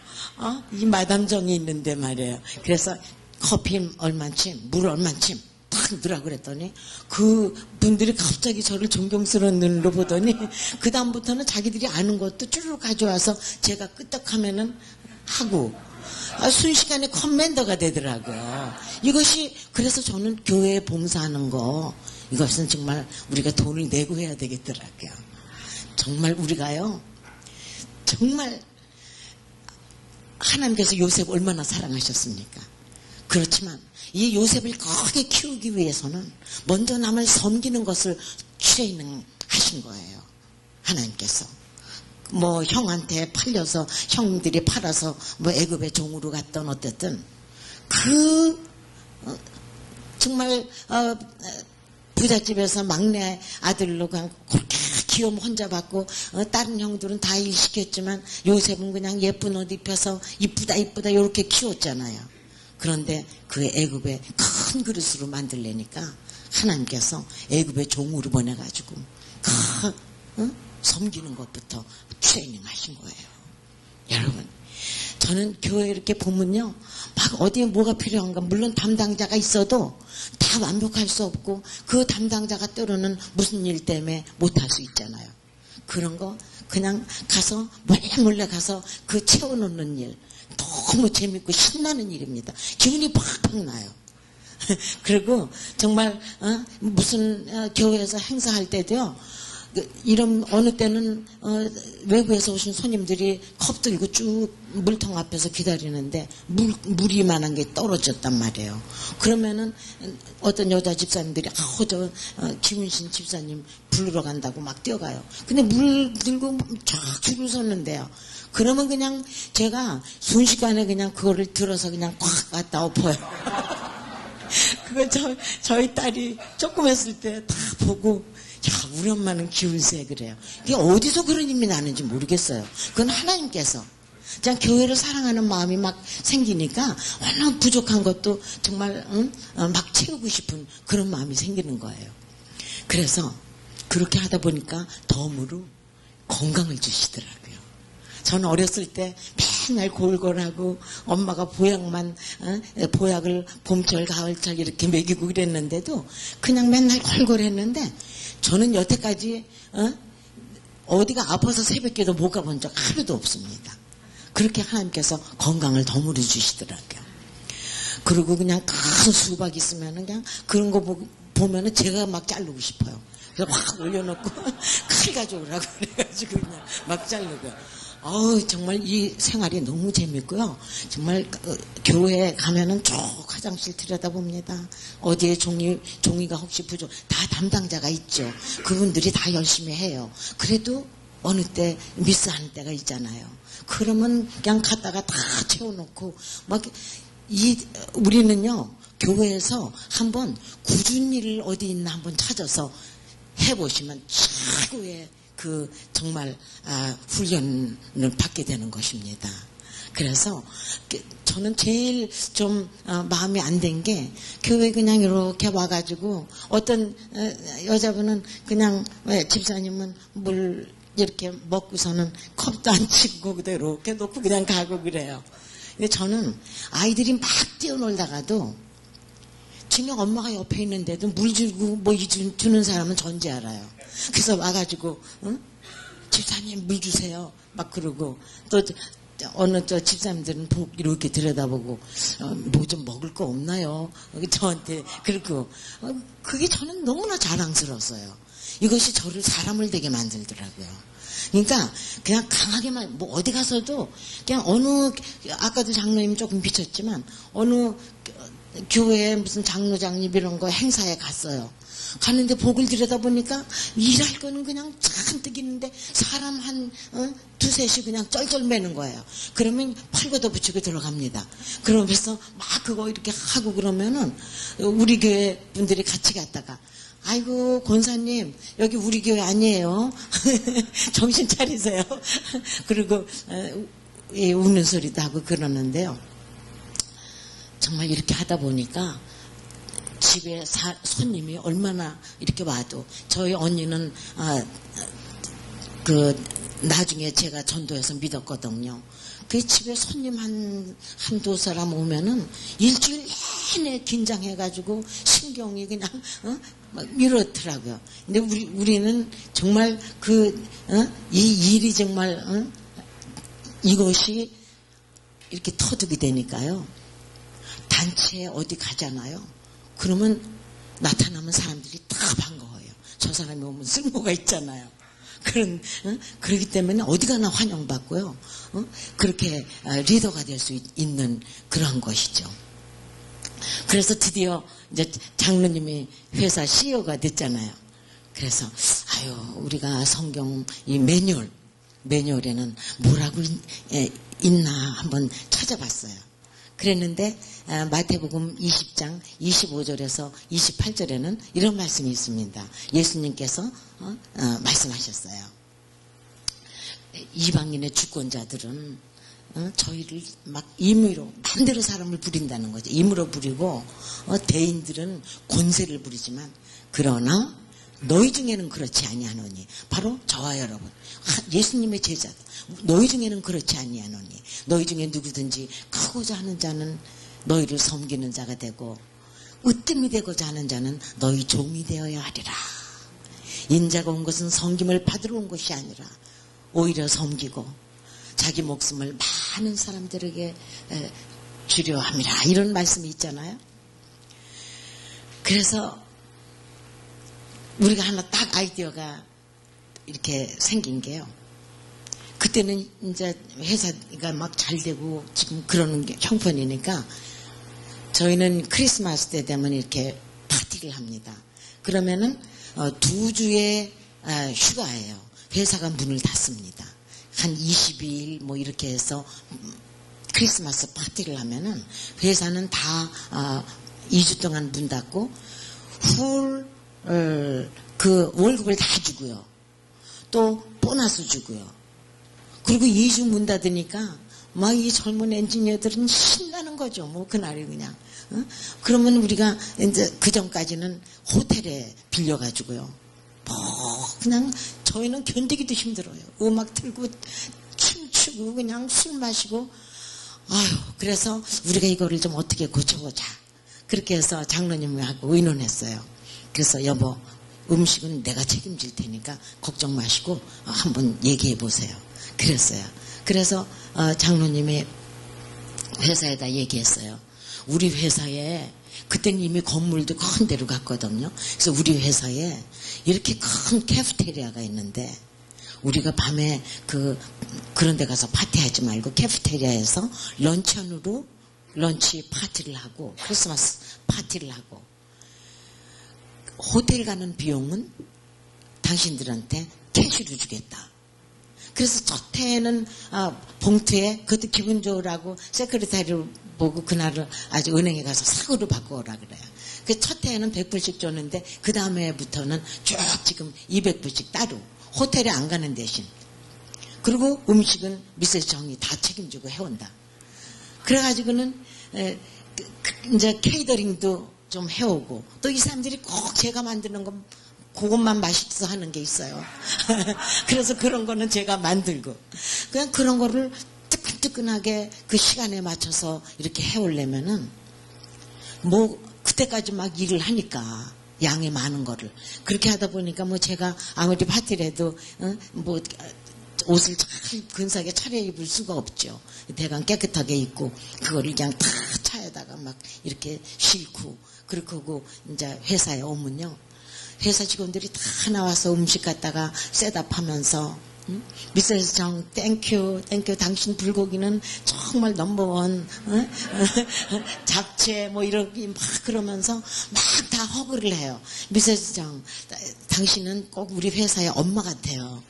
Speaker 2: 이 마담정이 있는데 말이에요. 그래서 커피 얼만큼, 물 얼만큼 딱 넣으라고 그랬더니 그 분들이 갑자기 저를 존경스러운 눈으로 보더니 그 다음부터는 자기들이 아는 것도 쭈르륵 가져와서 제가 끄떡하면은 하고 순식간에 커맨더가 되더라고요. 이것이, 그래서 저는 교회에 봉사하는 거, 이것은 정말 우리가 돈을 내고 해야 되겠더라고요. 정말 우리가요, 정말 하나님께서 요셉 얼마나 사랑하셨습니까? 그렇지만 이 요셉을 크게 키우기 위해서는 먼저 남을 섬기는 것을 트레이닝 하신 거예요. 하나님께서. 뭐 형한테 팔려서 형들이 팔아서 뭐 애굽의 종으로 갔던 어쨌든 정말 부잣집에서 막내 아들로 그냥 그렇게 귀염 혼자 받고 다른 형들은 다 일시켰지만 요셉은 그냥 예쁜 옷 입혀서 이쁘다 이렇게 키웠잖아요. 그런데 그 애굽의 큰 그릇으로 만들려니까 하나님께서 애굽의 종으로 보내가지고 섬기는 것부터 트레이닝 하신 거예요. 여러분, 저는 교회 이렇게 보면요, 막 어디에 뭐가 필요한가, 물론 담당자가 있어도 다 완벽할 수 없고 그 담당자가 때로는 무슨 일 때문에 못할 수 있잖아요. 그런 거 그냥 가서 몰래 가서 그 채워놓는 일 너무 재밌고 신나는 일입니다. 기운이 팍팍 나요. 그리고 정말 무슨 교회에서 행사할 때도요, 이런 어느 때는 외부에서 오신 손님들이 컵 들고 쭉 물통 앞에서 기다리는데 물이만한 게 떨어졌단 말이에요. 그러면은 어떤 여자 집사님들이 저 김은신 집사님 부르러 간다고 막 뛰어가요. 근데 물 들고 쫙 줄을 섰는데요. 그러면 그냥 제가 순식간에 그냥 그거를 들어서 그냥 꽉 갖다 엎어요. 그거 저희 딸이 조금 했을 때 다 보고, 야, 우리 엄마는 기운세 그래요. 이게 어디서 그런 힘이 나는지 모르겠어요. 그건 하나님께서 그냥 교회를 사랑하는 마음이 막 생기니까 얼마나 부족한 것도 정말 막 채우고 싶은 그런 마음이 생기는 거예요. 그래서 그렇게 하다 보니까 덤으로 건강을 주시더라고요. 저는 어렸을 때 맨날 골골하고 엄마가 보약을 봄철 가을철 이렇게 먹이고 그랬는데도 그냥 맨날 골골했는데 저는 여태까지 어디가 아파서 새벽기도 못 가본 적 하루도 없습니다. 그렇게 하나님께서 건강을 덤으로 주시더라고요. 그리고 그냥 큰 수박 있으면 그냥 그런 거 보면은 제가 막 자르고 싶어요. 그래서 확 올려놓고 칼 가져오라고 그래가지고 그냥 막 자르고. 정말 이 생활이 너무 재밌고요. 정말 교회에 가면은 쭉 화장실 들여다봅니다. 어디에 종이가 혹시 부족, 다 담당자가 있죠. 그분들이 다 열심히 해요. 그래도 어느 때 미스하는 때가 있잖아요. 그러면 그냥 갔다가 다 채워놓고 우리는요, 교회에서 한번 굳은 일을 어디 있나 한번 찾아서 해보시면 최고의 정말 훈련을 받게 되는 것입니다. 그래서 저는 제일 좀 마음이 안 든 게 교회 그냥 이렇게 와가지고 어떤 여자분은 그냥 집사님은 물 이렇게 먹고서는 컵도 안 치고 그대로 이렇게 놓고 그냥 가고 그래요. 근데 저는 아이들이 막 뛰어놀다가도 분명 엄마가 옆에 있는데도 물 주고 뭐 주는 사람은 전지 알아요. 그래서 와가지고 집사님 물 주세요 막 그러고 또 어느 집사님들은 이렇게 들여다보고 뭐 좀 먹을 거 없나요? 저한테 그리고 그게 저는 너무나 자랑스러웠어요. 이것이 저를 사람을 되게 만들더라고요. 그러니까 그냥 강하게만 뭐 어디 가서도 그냥 아까도 장로님 조금 비쳤지만 어느 교회에 무슨 장로장님 이런 거 행사에 갔어요. 갔는데 복을 들여다보니까 일할 거는 그냥 잔뜩 있는데 사람 한 두셋이 그냥 쩔쩔 매는 거예요. 그러면 팔고도 붙이고 들어갑니다. 그러면서 막 그거 이렇게 하고 그러면은 우리 교회 분들이 같이 갔다가 아이고 권사님 여기 우리 교회 아니에요. 정신 차리세요. 그리고 우는 소리도 하고 그러는데요. 정말 이렇게 하다 보니까 집에 손님이 얼마나 이렇게 와도 저희 언니는 나중에 제가 전도해서 믿었거든요. 그 집에 손님 한두 사람 오면은 일주일 내내 긴장해가지고 신경이 그냥 막 이렇더라고요. 근데 우리는 정말 이 일이 정말 이것이 이렇게 터득이 되니까요. 단체에 어디 가잖아요. 그러면 나타나면 사람들이 다 반가워요. 저 사람이 오면 쓸모가 있잖아요. 그렇기 때문에 어디 가나 환영받고요. 그렇게 리더가 될 수 있는 그런 것이죠. 그래서 드디어 이제 장로님이 회사 CEO가 됐잖아요. 그래서 우리가 성경 이 매뉴얼 매뉴얼에는 뭐라고 있나 한번 찾아봤어요. 그랬는데 마태복음 20장 25절에서 28절에는 이런 말씀이 있습니다. 예수님께서 말씀하셨어요. 이방인의 주권자들은 저희를 막 임의로 마음대로 사람을 부린다는 거죠. 임의로 부리고 대인들은 권세를 부리지만 그러나 너희 중에는 그렇지 아니하노니 바로 저와 여러분 예수님의 제자들 너희 중에는 그렇지 아니하노니 너희 중에 누구든지 크고자 하는 자는 너희를 섬기는 자가 되고 으뜸이 되고자 하는 자는 너희 종이 되어야 하리라. 인자가 온 것은 섬김을 받으러 온 것이 아니라 오히려 섬기고 자기 목숨을 많은 사람들에게 주려 함이라. 이런 말씀이 있잖아요. 그래서 우리가 하나 딱 아이디어가 이렇게 생긴 게요. 그때는 이제 회사가 막 잘 되고 지금 그러는 게 형편이니까 저희는 크리스마스 때 되면 이렇게 파티를 합니다. 그러면은 2주의 휴가예요. 회사가 문을 닫습니다. 한 22일 뭐 이렇게 해서 크리스마스 파티를 하면은 회사는 다 2주 동안 문 닫고 그 월급을 다 주고요. 또 보너스 주고요. 그리고 2주 문 닫으니까 막 이 젊은 엔지니어들은 신나는 거죠. 뭐 그날이 그냥. 그러면 우리가 이제 그 전까지는 호텔에 빌려가지고요. 뭐 그냥 저희는 견디기도 힘들어요. 음악 틀고 춤추고 그냥 술 마시고 아유 그래서 우리가 이거를 좀 어떻게 고쳐보자. 그렇게 해서 장로님하고 의논했어요. 그래서 여보 음식은 내가 책임질 테니까 걱정 마시고 한번 얘기해 보세요. 그랬어요. 그래서 장로님이 회사에다 얘기했어요. 우리 회사에 그때는 이미 건물도 큰 데로 갔거든요. 그래서 우리 회사에 이렇게 큰 캐프테리아가 있는데 우리가 밤에 그런 데 가서 파티하지 말고 캐프테리아에서 런천으로 런치 파티를 하고 크리스마스 파티를 하고 호텔 가는 비용은 당신들한테 캐시로 주겠다. 그래서 첫 해에는 봉투에 그것도 기분 좋으라고 세크리타리를 보고 그날을 아주 은행에 가서 사고로 바꿔오라 그래요. 그 첫 해에는 100불씩 줬는데 그 다음 해부터는 쭉 지금 200불씩 따로 호텔에 안 가는 대신 그리고 음식은 미세스 정이 다 책임지고 해온다. 그래가지고는 이제 케이터링도 좀 해오고 또 이 사람들이 꼭 제가 만드는 거 그것만 맛있어 하는 게 있어요. 그래서 그런 거는 제가 만들고 그냥 그런 거를 뜨끈뜨끈하게 그 시간에 맞춰서 이렇게 해오려면은 뭐 그때까지 막 일을 하니까 양이 많은 거를 그렇게 하다 보니까 뭐 제가 아무리 파티를 해도 뭐 옷을 잘 근사하게 차려입을 수가 없죠. 대강 깨끗하게 입고 그거를 그냥 다 차에다가 막 이렇게 싣고 그렇게 하고 이제 회사에 오면요. 회사 직원들이 다 나와서 음식 갖다가 셋업하면서 미세스 정 땡큐 당신 불고기는 정말 넘버원 잡채 뭐 이렇게 막 그러면서 막 다 허그를 해요. 미세스 정 당신은 꼭 우리 회사의 엄마 같아요.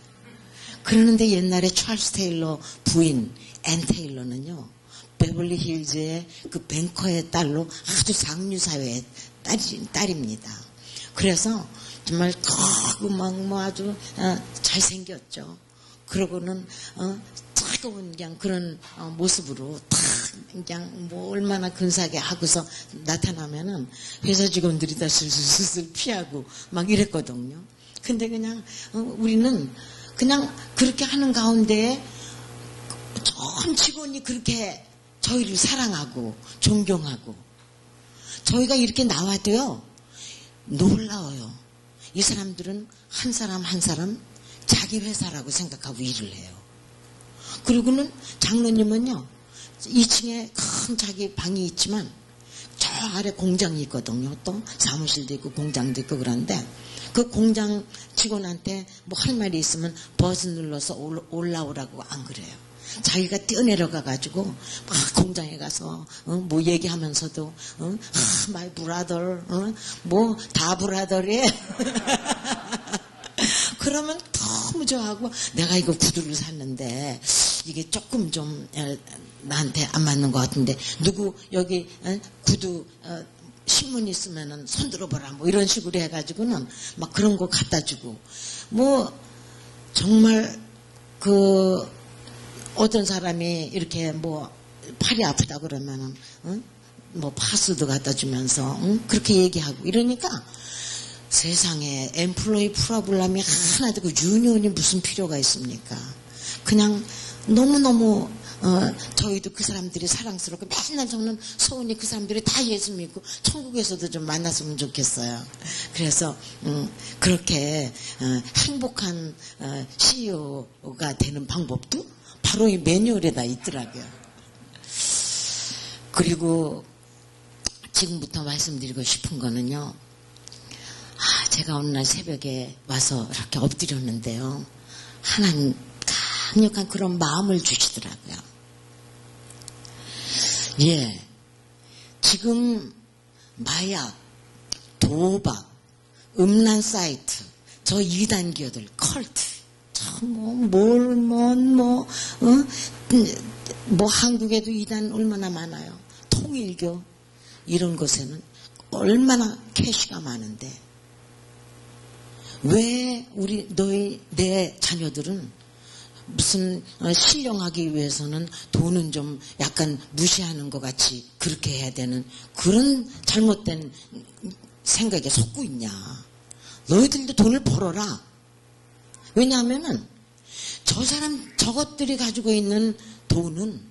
Speaker 2: 그러는데 옛날에 찰스 테일러 부인 앤 테일러는요 베벌리 힐즈의 그 뱅커의 딸로 아주 상류사회의 딸입니다. 그래서 정말 크고 막 뭐 아주 잘생겼죠. 그러고는 차가운 그냥 그런 모습으로 탁 그냥 뭐 얼마나 근사하게 하고서 나타나면은 회사 직원들이 다 슬슬 피하고 막 이랬거든요. 근데 그냥 우리는 그냥 그렇게 하는 가운데에 전 직원이 그렇게 저희를 사랑하고 존경하고 저희가 이렇게 나와도요 놀라워요. 이 사람들은 한 사람 한 사람 자기 회사라고 생각하고 일을 해요. 그리고는 장로님은요 2층에 큰 자기 방이 있지만 저 아래 공장이 있거든요. 또 사무실도 있고 공장도 있고 그런데 그 공장 직원한테 뭐 할 말이 있으면 버튼 눌러서 올라오라고 안 그래요. 자기가 뛰어내려가가지고 막 공장에 가서 뭐 얘기하면서도 my brother 뭐 다 브라더래 그러면 너무 저하고 내가 이거 구두를 샀는데 이게 조금 좀 나한테 안 맞는 것 같은데 누구 여기 구두 신문 있으면은 손 들어보라 뭐 이런 식으로 해가지고는 막 그런 거 갖다 주고 뭐 정말 그 어떤 사람이 이렇게 뭐 팔이 아프다 그러면은 뭐 파스도 갖다 주면서 그렇게 얘기하고 이러니까 세상에 엠플로이 프로블럼이 하나도 그 유니온이 무슨 필요가 있습니까? 그냥 너무너무 저희도 그 사람들이 사랑스럽고 맨날 저는 소원이 그 사람들이 다 예수 믿고 천국에서도 좀 만났으면 좋겠어요. 그래서 그렇게 행복한 CEO가 되는 방법도 바로 이 매뉴얼에다 있더라고요. 그리고 지금부터 말씀드리고 싶은 거는요. 제가 어느 날 새벽에 와서 이렇게 엎드렸는데요. 하나님 강력한 그런 마음을 주시더라고요. 예, 지금 마약, 도박, 음란 사이트, 저 이단교들, 컬트, 뭐 한국에도 이단 얼마나 많아요. 통일교 이런 곳에는 얼마나 캐시가 많은데 왜 내 자녀들은 무슨 신령하기 위해서는 돈은 좀 약간 무시하는 것 같이 그렇게 해야 되는 그런 잘못된 생각에 속고 있냐. 너희들도 돈을 벌어라. 왜냐하면은 저것들이 가지고 있는 돈은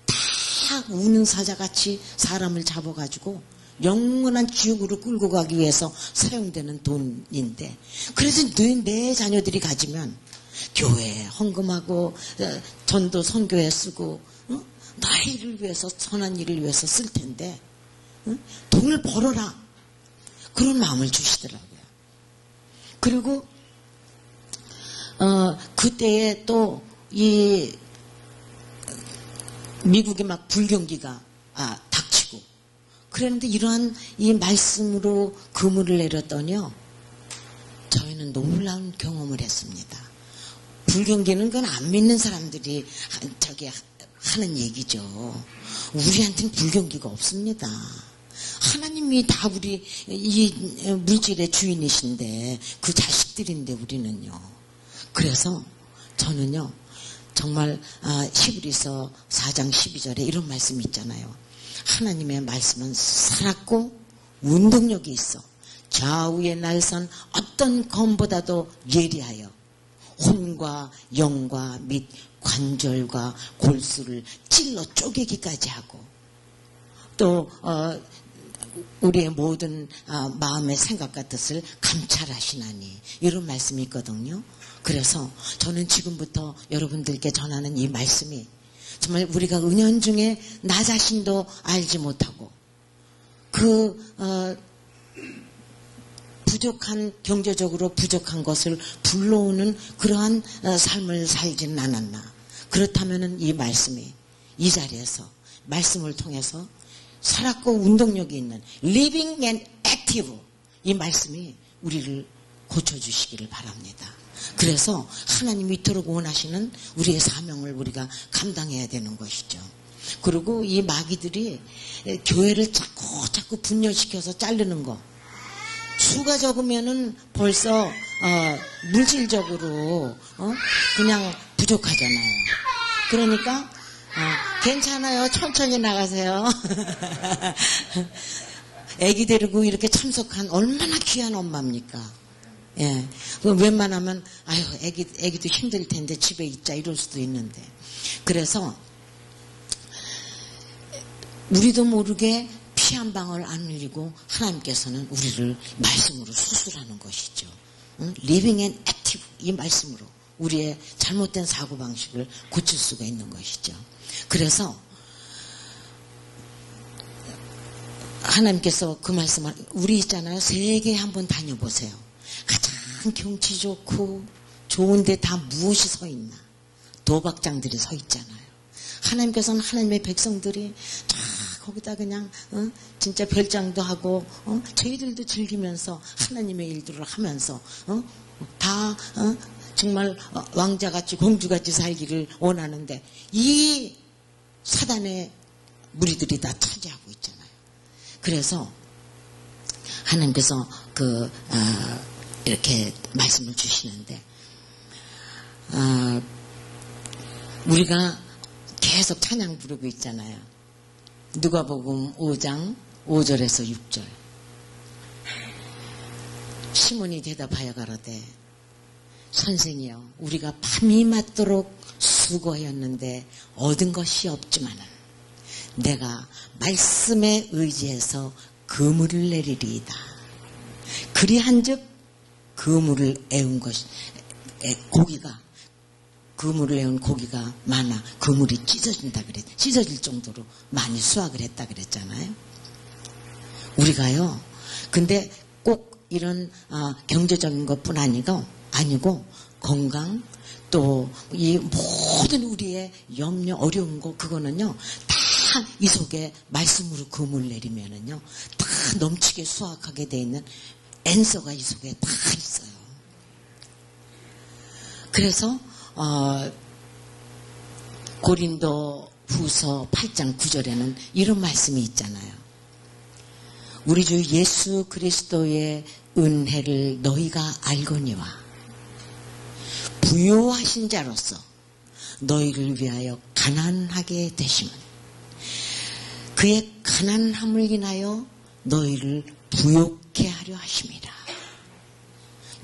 Speaker 2: 다 우는 사자같이 사람을 잡아가지고 영원한 지옥으로 끌고 가기 위해서 사용되는 돈인데 그래서 내 자녀들이 가지면 교회에 헌금하고 전도 선교에 쓰고 나이를 위해서 선한 일을 위해서 쓸 텐데 돈을 벌어라 그런 마음을 주시더라고요. 그리고 그때에 또 이 미국에 막 불경기가 닥치고 그랬는데 이러한 이 말씀으로 그물을 내렸더니요. 저희는 놀라운 경험을 했습니다. 불경기는 그건 안 믿는 사람들이 하는 얘기죠. 우리한테는 불경기가 없습니다. 하나님이 다 우리 이 물질의 주인이신데 그 자식들인데 우리는요. 그래서 저는요. 정말 히브리서 4장 12절에 이런 말씀이 있잖아요. 하나님의 말씀은 살았고 운동력이 있어 좌우의 날선 어떤 검보다도 예리하여 혼과 영과 및 관절과 골수를 찔러 쪼개기까지 하고 또 우리의 모든 마음의 생각과 뜻을 감찰하시나니 이런 말씀이 있거든요. 그래서 저는 지금부터 여러분들께 전하는 이 말씀이 정말 우리가 은연중에 나 자신도 알지 못하고 부족한 경제적으로 부족한 것을 불러오는 그러한 삶을 살지는 않았나. 그렇다면은 이 말씀이 이 자리에서 말씀을 통해서 살았고 운동력이 있는 living and active 이 말씀이 우리를 고쳐주시기를 바랍니다. 그래서 하나님이 이토록 원하시는 우리의 사명을 우리가 감당해야 되는 것이죠. 그리고 이 마귀들이 교회를 자꾸 분열시켜서 자르는 거 수가 적으면은 벌써 물질적으로 그냥 부족하잖아요. 그러니까 괜찮아요. 천천히 나가세요. 애기 데리고 이렇게 참석한 얼마나 귀한 엄마입니까? 예. 웬만하면 아유 애기도 힘들 텐데 집에 있자 이럴 수도 있는데 그래서 우리도 모르게 피 한 방울 안 흘리고 하나님께서는 우리를 말씀으로 수술하는 것이죠. Living and active 이 말씀으로 우리의 잘못된 사고방식을 고칠 수가 있는 것이죠. 그래서 하나님께서 그 말씀을 우리 있잖아요. 세계에 한번 다녀보세요. 가장 경치 좋고 좋은데 다 무엇이 서 있나? 도박장들이 서 있잖아요. 하나님께서는 하나님의 백성들이 다 거기다 그냥 진짜 별장도 하고 저희들도 즐기면서 하나님의 일들을 하면서 다 정말 왕자같이 공주같이 살기를 원하는데 이 사단의 무리들이 다 차지하고 있잖아요. 그래서 하나님께서 이렇게 말씀을 주시는데 우리가 계속 찬양 부르고 있잖아요. 누가복음 5장 5절에서 6절. 시몬이 대답하여 가로되 선생이여 우리가 밤이 맞도록 수고하였는데 얻은 것이 없지만은 내가 말씀에 의지해서 그물을 내리리이다. 그리한즉 그물을 애운 것이 고기가 그물을 애운 고기가 많아 그물이 찢어진다 그랬. 찢어질 정도로 많이 수확을 했다 그랬잖아요. 우리가요. 근데 꼭 이런 경제적인 것뿐 아니고 건강 또 이 모든 우리의 염려 어려운 거 그거는요 다 이 속에 말씀으로 그물 내리면은요 다 넘치게 수확하게 돼 있는 앤서가 이 속에 다 있어요. 그래서 고린도 후서 8장 9절에는 이런 말씀이 있잖아요. 우리 주 예수 그리스도의 은혜를 너희가 알거니와 부요하신 자로서 너희를 위하여 가난하게 되심은 그의 가난함을 인하여 너희를 부욕케 하려 하심이라.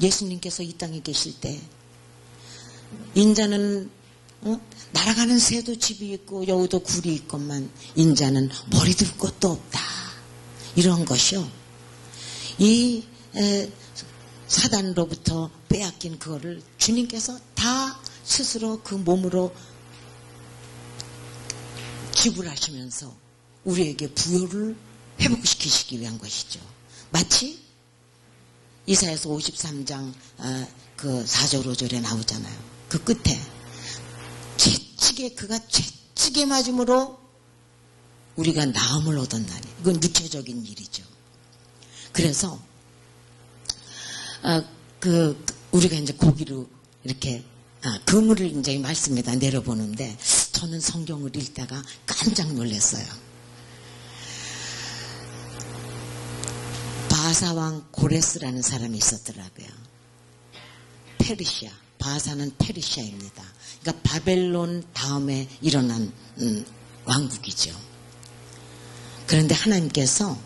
Speaker 2: 예수님께서 이 땅에 계실 때 인자는 날아가는 새도 집이 있고 여우도 굴이 있건만 인자는 머리 들 것도 없다. 이런 것이요. 이 사단으로부터 빼앗긴 그거를 주님께서 다 스스로 그 몸으로 지불하시면서 우리에게 부요를 회복시키시기 위한 것이죠. 마치 이사야서 53장 그 4절 5절에 나오잖아요. 그 끝에 그가 채찍에 맞음으로 우리가 나음을 얻었나니. 이건 육체적인 일이죠. 그래서 우리가 이제 고기로 이렇게 그물을 이제 말씀에다 내려보는데 저는 성경을 읽다가 깜짝 놀랐어요. 바사왕 고레스라는 사람이 있었더라고요. 페르시아. 바사는 페르시아입니다. 그러니까 바벨론 다음에 일어난 왕국이죠. 그런데 하나님께서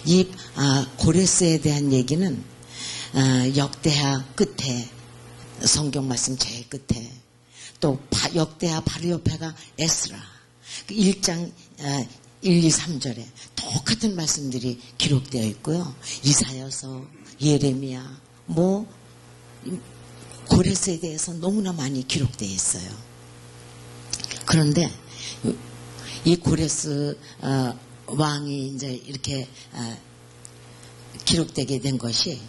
Speaker 2: 이 고레스에 대한 얘기는 역대하 끝에 성경 말씀 제일 끝에 또 역대하 바로 옆에가 에스라 1장 1, 2, 3절에 똑같은 말씀들이 기록되어 있고요. 이사야서, 예레미야, 고레스에 대해서 너무나 많이 기록되어 있어요. 그런데 이 고레스 왕이 이제 이렇게 기록되게 된 것이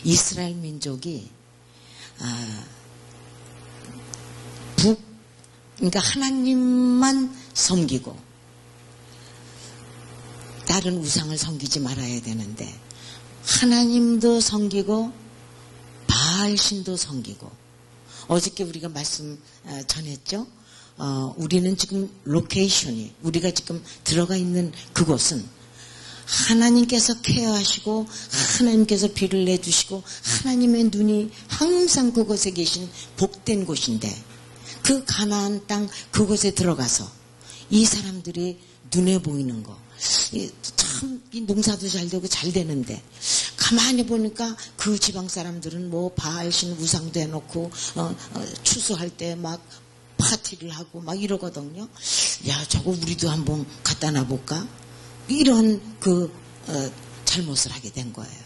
Speaker 2: 이스라엘 민족이 그러니까 하나님만 섬기고 다른 우상을 섬기지 말아야 되는데 하나님도 섬기고 바알신도 섬기고 어저께 우리가 말씀 전했죠. 우리는 지금 로케이션이 우리가 지금 들어가 있는 그곳은 하나님께서 케어하시고 하나님께서 비를 내주시고 하나님의 눈이 항상 그곳에 계신 복된 곳인데 그 가나안 땅 그곳에 들어가서 이 사람들이 눈에 보이는 거 참 농사도 잘 되고 잘 되는데 가만히 보니까 그 지방 사람들은 바알신 우상도 해놓고 추수할 때 막 파티를 하고 막 이러거든요. 야 저거 우리도 한번 갖다 놔볼까? 이런 잘못을 하게 된 거예요.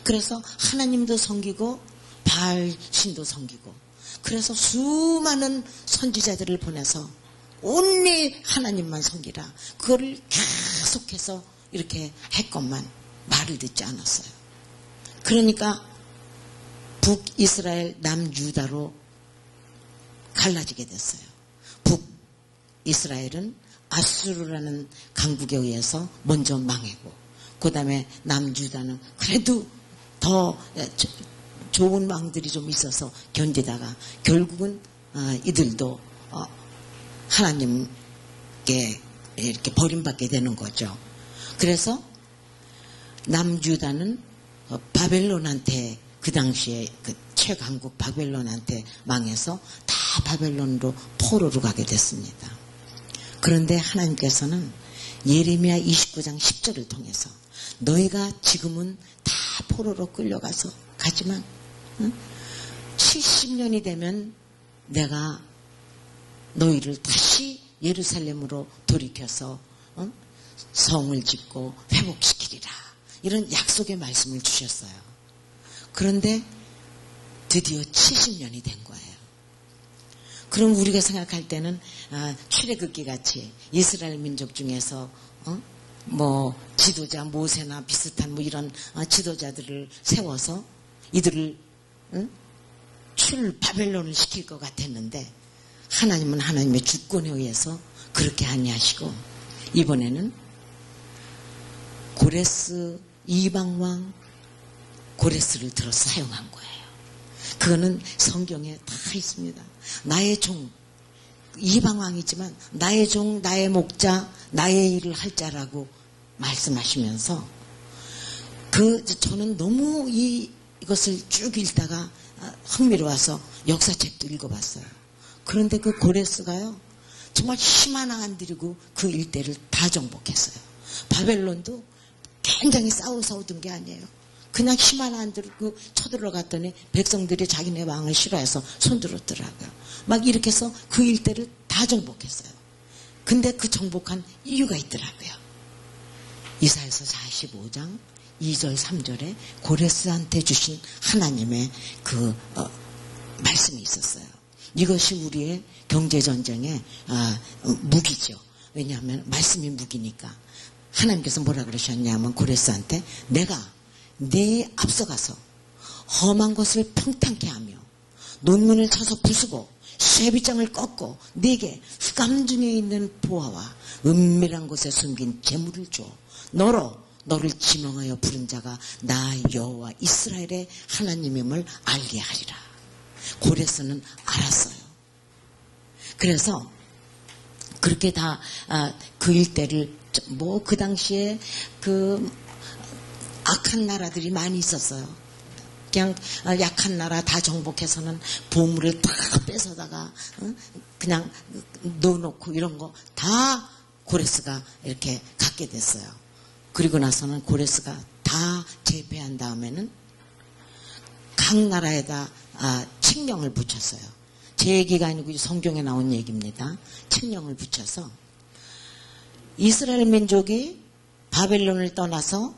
Speaker 2: 그래서 하나님도 섬기고 바알신도 섬기고 그래서 수많은 선지자들을 보내서 온리 하나님만 섬기라. 그거를 계속해서 이렇게 했건만 말을 듣지 않았어요. 그러니까 북이스라엘 남유다로 갈라지게 됐어요. 북이스라엘은 아수르라는 강국에 의해서 먼저 망하고 그 다음에 남유다는 그래도 더 좋은 왕들이 좀 있어서 견디다가 결국은 이들도 하나님께 이렇게 버림받게 되는 거죠. 그래서 남유다는 바벨론한테 그 당시에 그 최강국 바벨론한테 망해서 다 바벨론으로 포로로 가게 됐습니다. 그런데 하나님께서는 예레미야 29장 10절을 통해서 너희가 지금은 다 포로로 끌려가서 가지만 70년이 되면 내가 너희를 다시 예루살렘으로 돌이켜서 성을 짓고 회복시키리라. 이런 약속의 말씀을 주셨어요. 그런데 드디어 70년이 된 거예요. 그럼 우리가 생각할 때는 출애굽기 같이 이스라엘 민족 중에서 지도자 모세나 비슷한 이런 지도자들을 세워서 이들을 바벨론을 시킬 것 같았는데 하나님은 하나님의 주권에 의해서 그렇게 아니하시고 이번에는 고레스 이방왕 고레스를 들어 사용한 거예요. 그거는 성경에 다 있습니다. 나의 종 이방왕이지만 나의 종 나의 목자 나의 일을 할 자라고 말씀하시면서 저는 너무 이것을 쭉 읽다가 흥미로워서 역사책도 읽어봤어요. 그런데 그 고레스가요 정말 힘 하나 안 들이고 그 일대를 다 정복했어요. 바벨론도 굉장히 싸우던 게 아니에요. 그냥 힘 하나 안 들고 쳐들어갔더니 백성들이 자기네 왕을 싫어해서 손들었더라고요. 막 이렇게 해서 그 일대를 다 정복했어요. 근데 그 정복한 이유가 있더라고요. 이사야서 45장 2절 3절에 고레스한테 주신 하나님의 그 말씀이 있었어요. 이것이 우리의 경제전쟁의 무기죠. 왜냐하면 말씀이 무기니까. 하나님께서 뭐라 그러셨냐면 고레스한테 내가 네 앞서가서 험한 것을 평탄케 하며 논문을 쳐서 부수고 쇠빗장을 꺾고 네게 흑암 중에 있는 보화와 은밀한 곳에 숨긴 재물을 줘 너를 지명하여 부른 자가 나 여호와 이스라엘의 하나님임을 알게 하리라. 고레스는 알았어요. 그래서 그렇게 다 그 일대를 그 당시에 그 악한 나라들이 많이 있었어요. 그냥 약한 나라 다 정복해서는 보물을 다 뺏어다가 그냥 넣어놓고 이런 거 다 고레스가 이렇게 갖게 됐어요. 그리고 나서는 고레스가 다 제패한 다음에는 각 나라에다 칙령을 붙였어요. 제 얘기가 아니고 성경에 나온 얘기입니다. 칙령을 붙여서 이스라엘 민족이 바벨론을 떠나서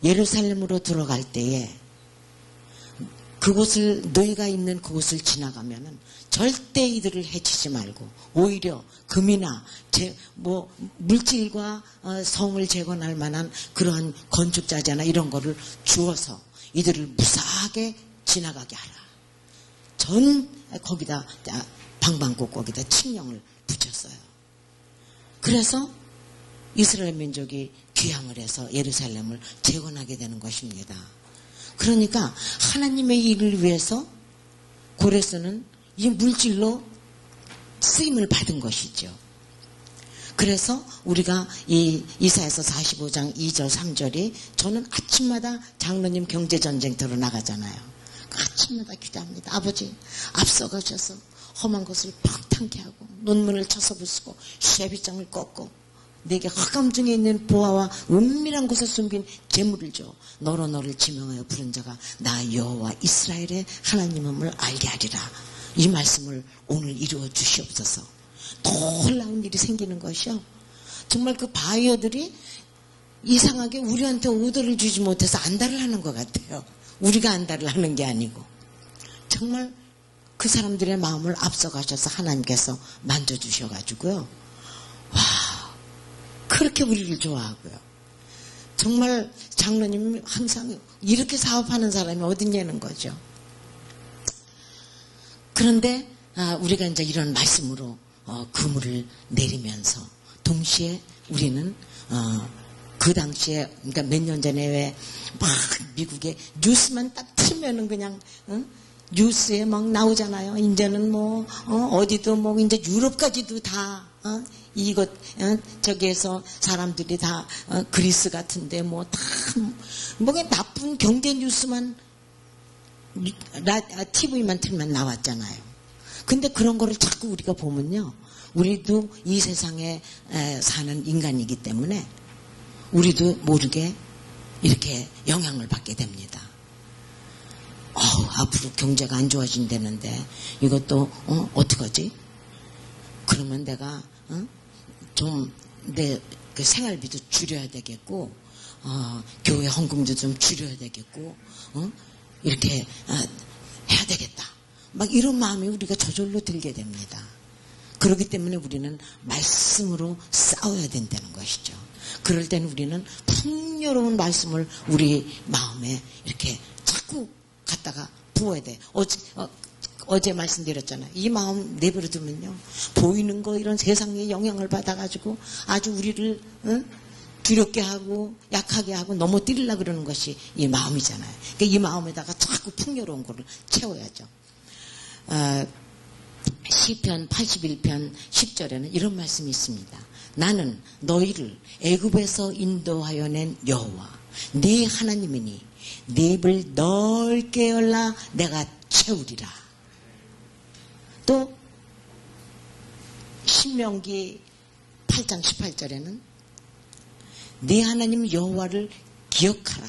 Speaker 2: 예루살렘으로 들어갈 때에 그곳을 너희가 있는 그곳을 지나가면은 절대 이들을 해치지 말고 오히려 금이나 물질과 성을 재건할 만한 그러한 건축자재나 이런 거를 주어서 이들을 무사하게 지나가게 하라. 거기다 방방곡 거기다 칙령을 붙였어요. 그래서 이스라엘 민족이 귀향을 해서 예루살렘을 재건하게 되는 것입니다. 그러니까 하나님의 일을 위해서 고레스는 이 물질로 쓰임을 받은 것이죠. 그래서 우리가 이 이사야서 45장 2절 3절이 저는 아침마다 장로님 경제전쟁터로 나가잖아요. 아침마다 기도합니다. 아버지 앞서가셔서 험한 것을 평탄케 하고 논문을 쳐서 부수고 쇠빗장을 꺾고 내게 흑암 중에 있는 보화와 은밀한 곳에 숨긴 재물을 줘 너를 지명하여 부른 자가 나 여호와 이스라엘의 하나님임을 알게 하리라. 이 말씀을 오늘 이루어 주시옵소서. 놀라운 일이 생기는 것이요. 정말 그 바이어들이 이상하게 우리한테 오더를 주지 못해서 안달을 하는 것 같아요. 우리가 안달을 하는 게 아니고 정말 그 사람들의 마음을 앞서가셔서 하나님께서 만져주셔가지고요. 와, 그렇게 우리를 좋아하고요. 정말 장로님이 항상 이렇게 사업하는 사람이 어딨냐는 거죠. 그런데 우리가 이제 이런 말씀으로 그물을 내리면서 동시에 우리는 그 당시에 그러니까 몇 년 전에 왜 막 미국의 뉴스만 딱 틀면 틀면은 그냥 뉴스에 막 나오잖아요. 이제는 뭐 어디도 뭐 이제 유럽까지도 다 이것 저기에서 사람들이 다 그리스 같은데 뭐 다 뭐 나쁜 경제 뉴스만 TV만 틀면 나왔잖아요. 근데 그런 거를 자꾸 우리가 보면요, 우리도 이 세상에 사는 인간이기 때문에 우리도 모르게 이렇게 영향을 받게 됩니다. 앞으로 경제가 안 좋아진다는데 이것도 어떡하지? 그러면 내가 좀 내 그 생활비도 줄여야 되겠고, 교회 헌금도 좀 줄여야 되겠고, 이렇게 해야 되겠다. 막 이런 마음이 우리가 저절로 들게 됩니다. 그렇기 때문에 우리는 말씀으로 싸워야 된다는 것이죠. 그럴 때는 우리는 풍요로운 말씀을 우리 마음에 이렇게 자꾸 갖다가 부어야 돼. 어제 말씀드렸잖아요. 이 마음 내버려 두면요, 보이는 거 이런 세상에 영향을 받아가지고 아주 우리를 두렵게 하고 약하게 하고 넘어뜨리려고 그러는 것이 이 마음이잖아요. 그러니까 이 마음에다가 자꾸 풍요로운 거를 채워야죠. 시편 81편 10절에는 이런 말씀이 있습니다. 나는 너희를 애굽에서 인도하여 낸 여호와 네 하나님이니 네 입을 넓게 열라 내가 채우리라. 또 신명기 8장 18절에는 네 하나님 여호와를 기억하라.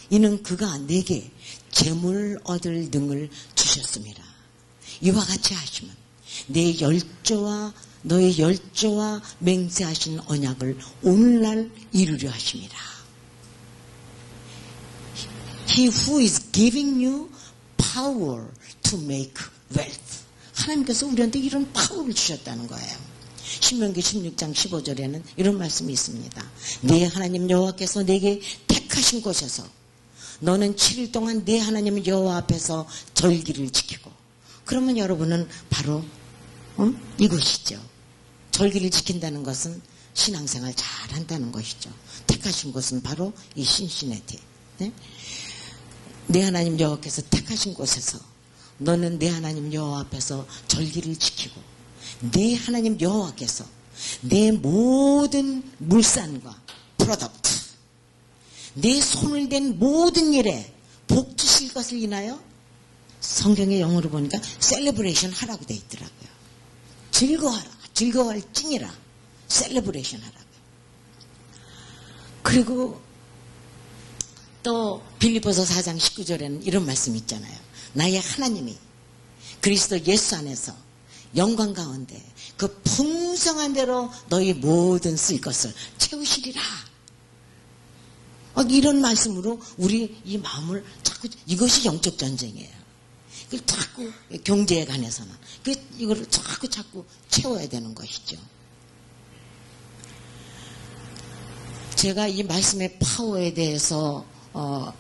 Speaker 2: 이는 그가 내게 재물 얻을 능을 주셨습니다. 이와 같이 하시면 내 열조와 너의 열조와 맹세하신 언약을 오늘날 이루려 하십니다. He who is giving you power to make wealth. 하나님께서 우리한테 이런 파워를 주셨다는 거예요. 신명기 16장 15절에는 이런 말씀이 있습니다. 네 하나님 여호와께서 내게 택하신 곳에서 너는 7일 동안 네 하나님 여호와 앞에서 절기를 지키고. 그러면 여러분은 바로 이것이죠. 절기를 지킨다는 것은 신앙생활 잘한다는 것이죠. 택하신 곳은 바로 이 신시내티. 네? 내 하나님 여호와께서 택하신 곳에서 너는 내 하나님 여호와 앞에서 절기를 지키고 내 하나님 여호와께서 내 모든 물산과 프로덕트, 내 손을 댄 모든 일에 복 주실 것을 인하여 성경의 영어로 보니까 셀레브레이션 하라고 돼 있더라고요. 즐거워하라. 즐거워할 찡이라. 셀레브레이션 하라고요. 그리고 또 빌립보서 4장 19절에는 이런 말씀이 있잖아요. 나의 하나님이 그리스도 예수 안에서 영광 가운데 그 풍성한 대로 너희 모든 쓸 것을 채우시리라. 이런 말씀으로 우리 이 마음을 자꾸, 이것이 영적 전쟁이에요. 자꾸 경제에 관해서는 이거를 자꾸 채워야 되는 것이죠. 제가 이 말씀의 파워에 대해서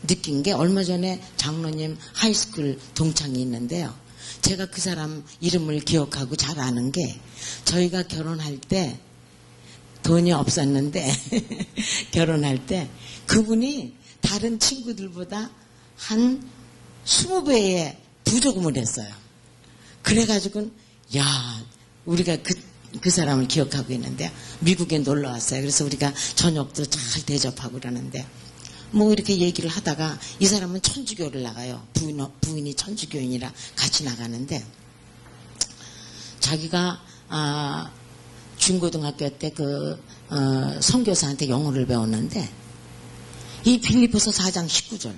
Speaker 2: 느낀 게 얼마 전에 장로님 하이스쿨 동창이 있는데요. 제가 그 사람 이름을 기억하고 잘 아는 게 저희가 결혼할 때 돈이 없었는데 결혼할 때 그분이 다른 친구들보다 한 20배의 부조금을 했어요. 그래가지고 우리가 그 사람을 기억하고 있는데 미국에 놀러 왔어요. 그래서 우리가 저녁도 잘 대접하고 그러는데 뭐 이렇게 얘기를 하다가 이 사람은 천주교를 나가요. 부인이 천주교인이라 같이 나가는데 자기가 중고등학교 때 선교사한테 영어를 배웠는데 이 빌립보서 4장 19절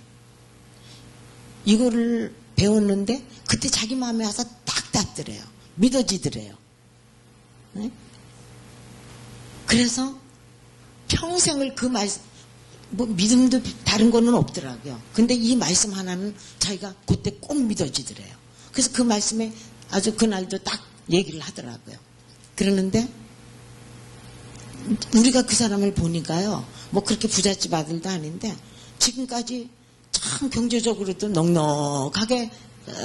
Speaker 2: 이거를 배웠는데 그때 자기 마음에 와서 딱 닿더래요. 믿어지더래요. 네? 그래서 평생을 그 말씀, 믿음도 다른 거는 없더라고요. 근데 이 말씀 하나는 자기가 그때 꼭 믿어지더래요. 그래서 그 말씀에 아주 그날도 딱 얘기를 하더라고요. 그러는데 우리가 그 사람을 보니까요, 뭐 그렇게 부잣집 아들도 아닌데 지금까지 참 경제적으로도 넉넉하게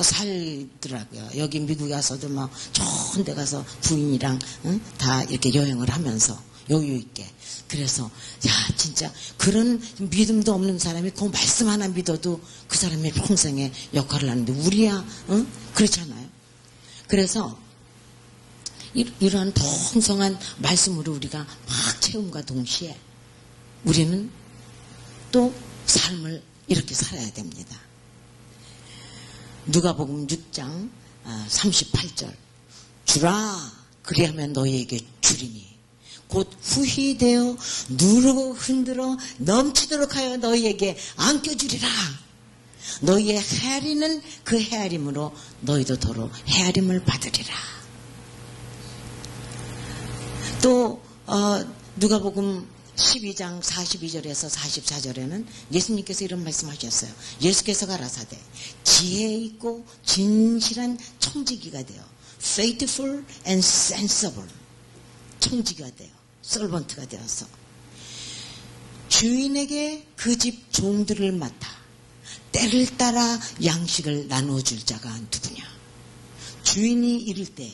Speaker 2: 살더라고요. 여기 미국에 와서도 막 좋은 데 가서 부인이랑 다 이렇게 여행을 하면서 여유 있게. 그래서 야 진짜 그런 믿음도 없는 사람이 그 말씀 하나 믿어도 그 사람의 평생의 역할을 하는데 우리야 그렇잖아요. 그래서 이러한 풍성한 말씀으로 우리가 막 채움과 동시에 우리는 또 삶을 이렇게 살아야 됩니다. 누가복음 6장 38절 주라 그리하면 너희에게 주리니 곧 후히되어 누르고 흔들어 넘치도록 하여 너희에게 안겨주리라. 너희의 헤아리는 그 헤아림으로 너희도 더러 헤아림을 받으리라. 또 누가복음 12장 42절에서 44절에는 예수님께서 이런 말씀하셨어요. 예수께서 가라사대 지혜 있고 진실한 청지기가 되어 faithful and sensible 청지기가 되어 서번트가 되어서 주인에게 그 집 종들을 맡아 때를 따라 양식을 나누어줄 자가 누구냐. 주인이 이를 때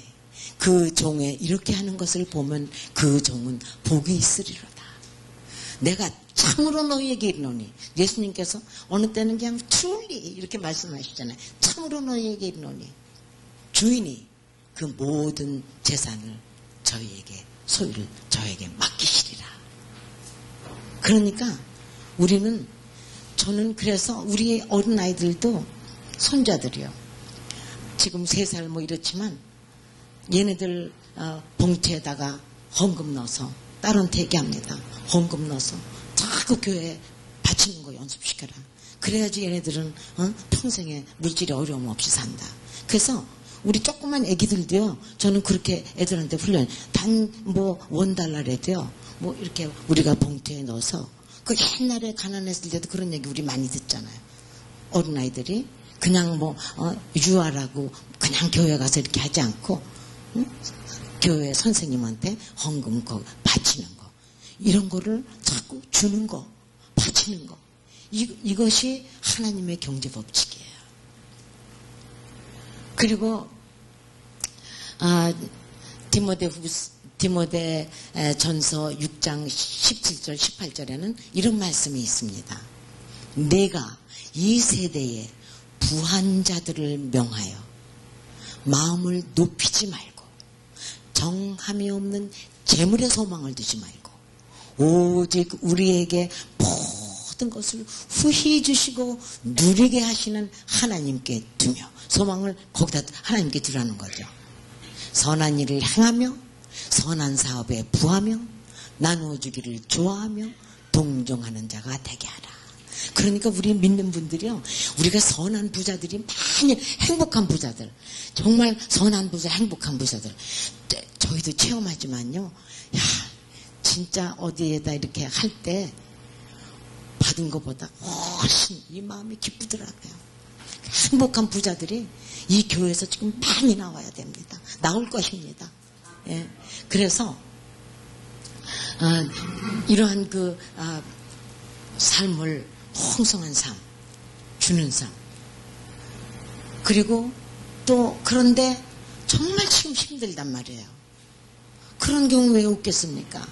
Speaker 2: 그 종에 이렇게 하는 것을 보면 그 종은 복이 있으리로다. 내가 참으로 너희에게 이르노니 예수님께서 어느 때는 그냥 truly 이렇게 말씀하시잖아요. 참으로 너희에게 이르노니 주인이 그 모든 재산을 저희에게 소유를 저에게 맡기시리라. 그러니까 저는 그래서 우리 어린아이들도 손자들이요. 지금 3살 뭐 이렇지만 얘네들 봉투에다가 헌금 넣어서 딸한테 얘기합니다. 헌금 넣어서 자꾸 교회에 바치는 거 연습시켜라. 그래야지 얘네들은 평생에 물질의 어려움 없이 산다. 그래서 우리 조그만 애기들도요. 저는 그렇게 애들한테 훈련 $1라도요. 뭐 이렇게 우리가 봉투에 넣어서 그 옛날에 가난했을 때도 그런 얘기 우리 많이 듣잖아요. 어린아이들이 그냥 유아라고 그냥 교회 가서 이렇게 하지 않고 교회 선생님한테 헌금 바치는 거 이런 거를 자꾸 주는 거 바치는 거 이것이 하나님의 경제 법칙이에요. 그리고 디모데 전서 6장 17절 18절에는 이런 말씀이 있습니다. 내가 이 세대에 부한 자들을 명하여 마음을 높이지 말고 정함이 없는 재물의 소망을 두지 말고 오직 우리에게 모든 것을 후히 주시고 누리게 하시는 하나님께 두며 소망을 거기다 하나님께 두라는 거죠. 선한 일을 행하며 선한 사업에 부하며 나누어 주기를 좋아하며 동정하는 자가 되게 하라. 그러니까 우리 믿는 분들이요. 우리가 선한 부자들이 많이 행복한 부자들 정말 선한 부자 행복한 부자들 저희도 체험하지만요. 야 진짜 어디에다 이렇게 할 때 받은 것보다 훨씬 이 마음이 기쁘더라고요. 행복한 부자들이 이 교회에서 지금 많이 나와야 됩니다. 나올 것입니다. 예. 그래서 이러한 삶을 풍성한 삶, 주는 삶. 그리고 또 그런데 정말 지금 힘들단 말이에요. 그런 경우 왜 없겠습니까?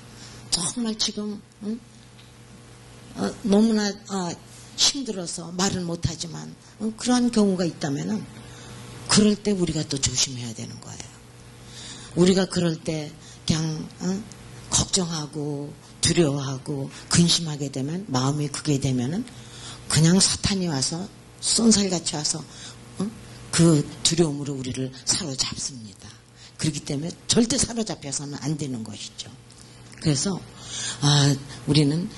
Speaker 2: 정말 지금 너무나 힘들어서 말은 못하지만 그러한 경우가 있다면은 그럴 때 우리가 또 조심해야 되는 거예요. 우리가 그럴 때 그냥 걱정하고 두려워하고 근심하게 되면 마음이 그게 되면은 그냥 사탄이 와서 쏜살같이 와서 그 두려움으로 우리를 사로잡습니다. 그렇기 때문에 절대 사로잡혀서는 안 되는 것이죠. 그래서 우리는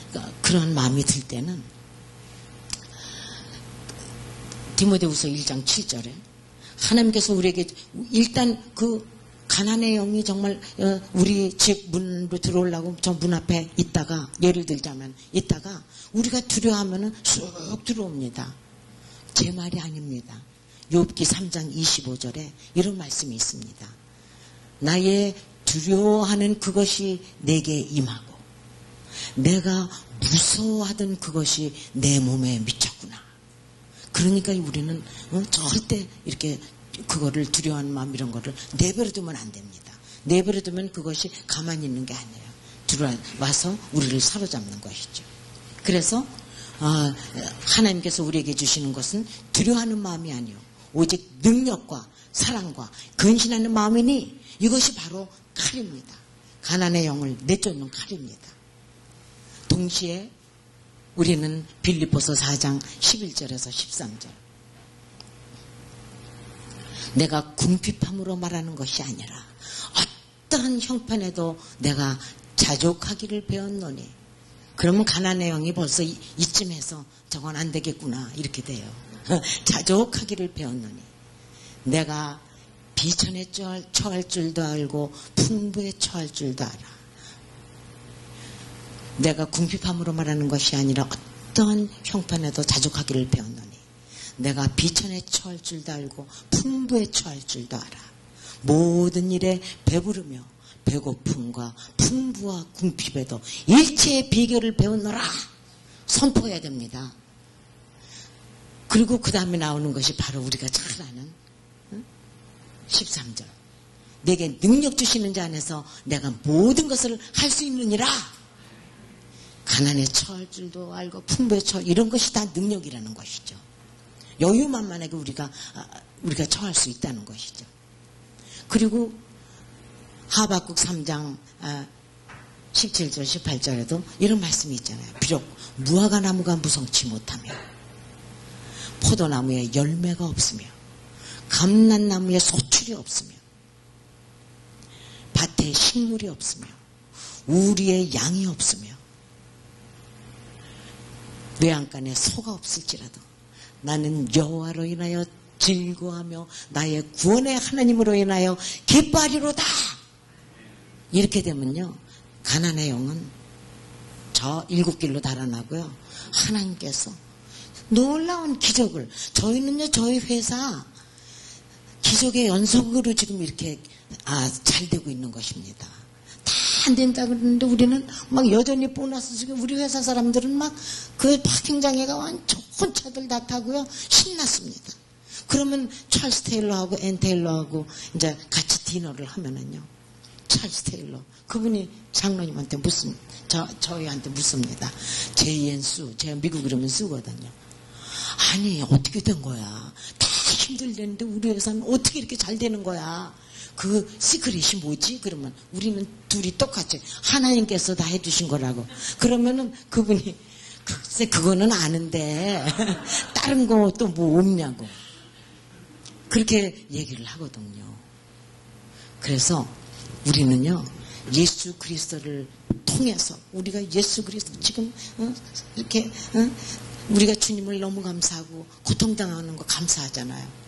Speaker 2: 그런 마음이 들 때는 디모데후서 1장 7절에 하나님께서 우리에게 일단 그 가난의 영이 정말 우리 집 문으로 들어오려고 저 문 앞에 있다가 예를 들자면 있다가 우리가 두려워하면은 쑥 들어옵니다. 제 말이 아닙니다. 욥기 3장 25절에 이런 말씀이 있습니다. 나의 두려워하는 그것이 내게 임하고 내가 무서워하던 그것이 내 몸에 미쳤구나. 그러니까 우리는 절대 이렇게 그거를 두려워하는 마음 이런 거를 내버려두면 안 됩니다. 내버려두면 그것이 가만히 있는 게 아니에요. 들어와서 우리를 사로잡는 것이죠. 그래서 하나님께서 우리에게 주시는 것은 두려워하는 마음이 아니요 오직 능력과 사랑과 근신하는 마음이니 이것이 바로 칼입니다. 가난의 영을 내쫓는 칼입니다. 동시에 우리는 빌립보서 4장 11절에서 13절 내가 궁핍함으로 말하는 것이 아니라 어떠한 형편에도 내가 자족하기를 배웠노니 그러면 가난의 영이 벌써 이쯤에서 저건 안 되겠구나 이렇게 돼요. 자족하기를 배웠노니 내가 비천에 처할 줄도 알고 풍부에 처할 줄도 알아. 내가 궁핍함으로 말하는 것이 아니라 어떤 형편에도 자족하기를 배웠노니 내가 비천에 처할 줄도 알고 풍부에 처할 줄도 알아. 모든 일에 배부르며 배고픔과 풍부와 궁핍에도 일체의 비결을 배웠노라 선포해야 됩니다. 그리고 그 다음에 나오는 것이 바로 우리가 잘 아는 13절 내게 능력 주시는 자 안에서 내가 모든 것을 할 수 있느니라. 가난에 처할 줄도 알고 풍부에 처할 이런 것이 다 능력이라는 것이죠. 여유만만하게 우리가 처할 수 있다는 것이죠. 그리고 하박국 3장 17절 18절에도 이런 말씀이 있잖아요. 비록 무화과 나무가 무성치 못하며 포도나무에 열매가 없으며 감람나무에 소출이 없으며 밭에 식물이 없으며 우리의 양이 없으며 외양간에 소가 없을지라도 나는 여호와로 인하여 즐거워하며 나의 구원의 하나님으로 인하여 기뻐하리로다. 이렇게 되면요 가난의 영은 저 7길로 달아나고요 하나님께서 놀라운 기적을 저희는요 저희 회사 기적의 연속으로 지금 이렇게 잘 되고 있는 것입니다. 다 안 된다 그러는데 우리는 막 여전히 보너스 지금 우리 회사 사람들은 막 그 파킹장애가 완전 차들 다 타고요 신났습니다. 그러면 찰스 테일러하고 앤 테일러하고 이제 같이 디너를 하면은요 찰스 테일러 그분이 장로님한테 저희한테 묻습니다. 제이앤수 제가 미국 이름은 쓰거든요. 아니 어떻게 된 거야? 다 힘들는데 우리 회사는 어떻게 이렇게 잘 되는 거야? 그 시크릿이 뭐지? 그러면 우리는 둘이 똑같이 하나님께서 다 해주신 거라고. 그러면은 그분이 글쎄 그거는 아는데 다른 거 또 뭐 없냐고 그렇게 얘기를 하거든요. 그래서 우리는요 예수 그리스도를 통해서 우리가 예수 그리스도 지금 이렇게 우리가 주님을 너무 감사하고 고통당하는 거 감사하잖아요.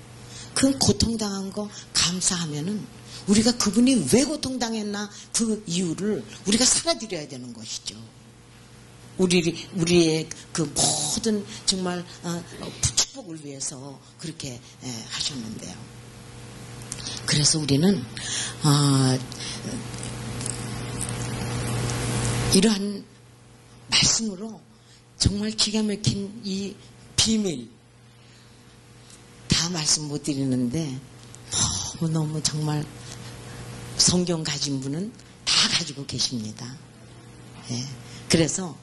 Speaker 2: 그 고통당한 거 감사하면은 우리가 그분이 왜 고통당했나 그 이유를 우리가 살아드려야 되는 것이죠. 우리의 그 모든 정말 축복을 위해서 그렇게 하셨는데요. 그래서 우리는 이러한 말씀으로 정말 기가 막힌 이 비밀 다 말씀 못 드리는데 너무 정말 성경 가진 분은 다 가지고 계십니다. 예. 그래서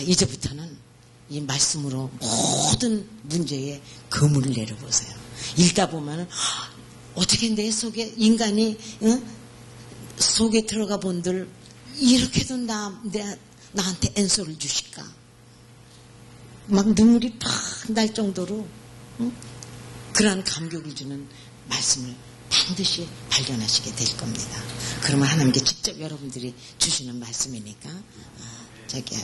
Speaker 2: 이제부터는 이 말씀으로 모든 문제에 그물을 내려보세요. 읽다 보면은 어떻게 내 속에 인간이 속에 들어가 본들 이렇게도 나한테 앤서를 주실까? 막 눈물이 팍 날 정도로 그러한 감격을 주는 말씀을 반드시 발견하시게 될 겁니다. 그러면 하나님께 직접 여러분들이 주시는 말씀이니까 저기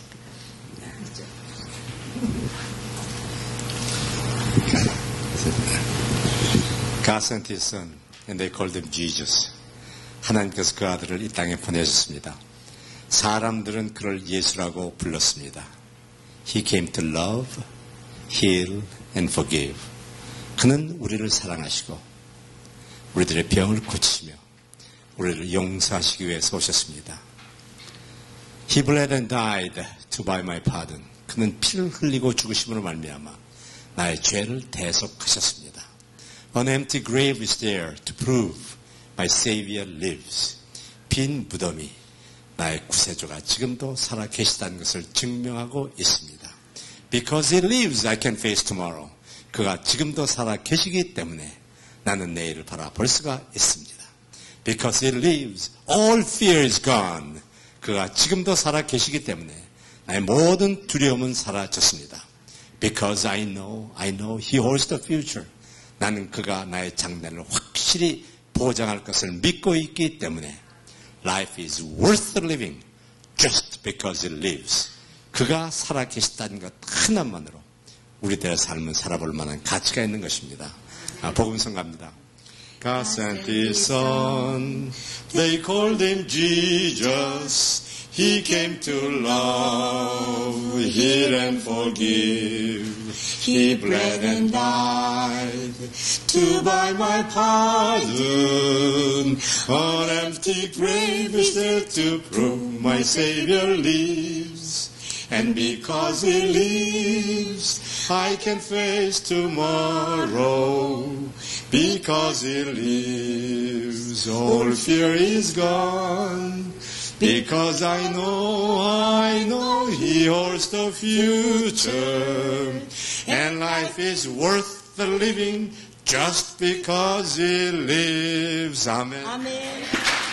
Speaker 1: God sent his son and they called him Jesus. 하나님께서 그 아들을 이 땅에 보내셨습니다. 사람들은 그를 예수라고 불렀습니다. He came to love, heal and forgive. 그는 우리를 사랑하시고 우리들의 병을 고치며 우리를 용서하시기 위해서 오셨습니다. He bled and died to buy my pardon. 그는 피를 흘리고 죽으심으로 말미암아 나의 죄를 대속하셨습니다. An empty grave is there to prove my Savior lives. 빈 무덤이 나의 구세주가 지금도 살아 계시다는 것을 증명하고 있습니다. Because He lives, I can face tomorrow. 그가 지금도 살아 계시기 때문에 나는 내일을 바라볼 수가 있습니다. Because He lives, all fear is gone. 그가 지금도 살아 계시기 때문에 나의 모든 두려움은 사라졌습니다. Because I know He holds the future. 나는 그가 나의 장래를 확실히 보장할 것을 믿고 있기 때문에 Life is worth living just because He lives. 그가 살아 계시다는 것 하나만으로 우리들의 삶은 살아볼 만한 가치가 있는 것입니다. 복음성 갑니다. God sent His Son. They called Him Jesus. He came to love, heal and forgive. He bled and died to buy my pardon. An empty grave is there to prove my Savior lives. And because He lives, I can face tomorrow. Because He lives, all fear is gone. Because I know He holds the future. And life is worth the living just because He lives. Amen.
Speaker 2: 아멘.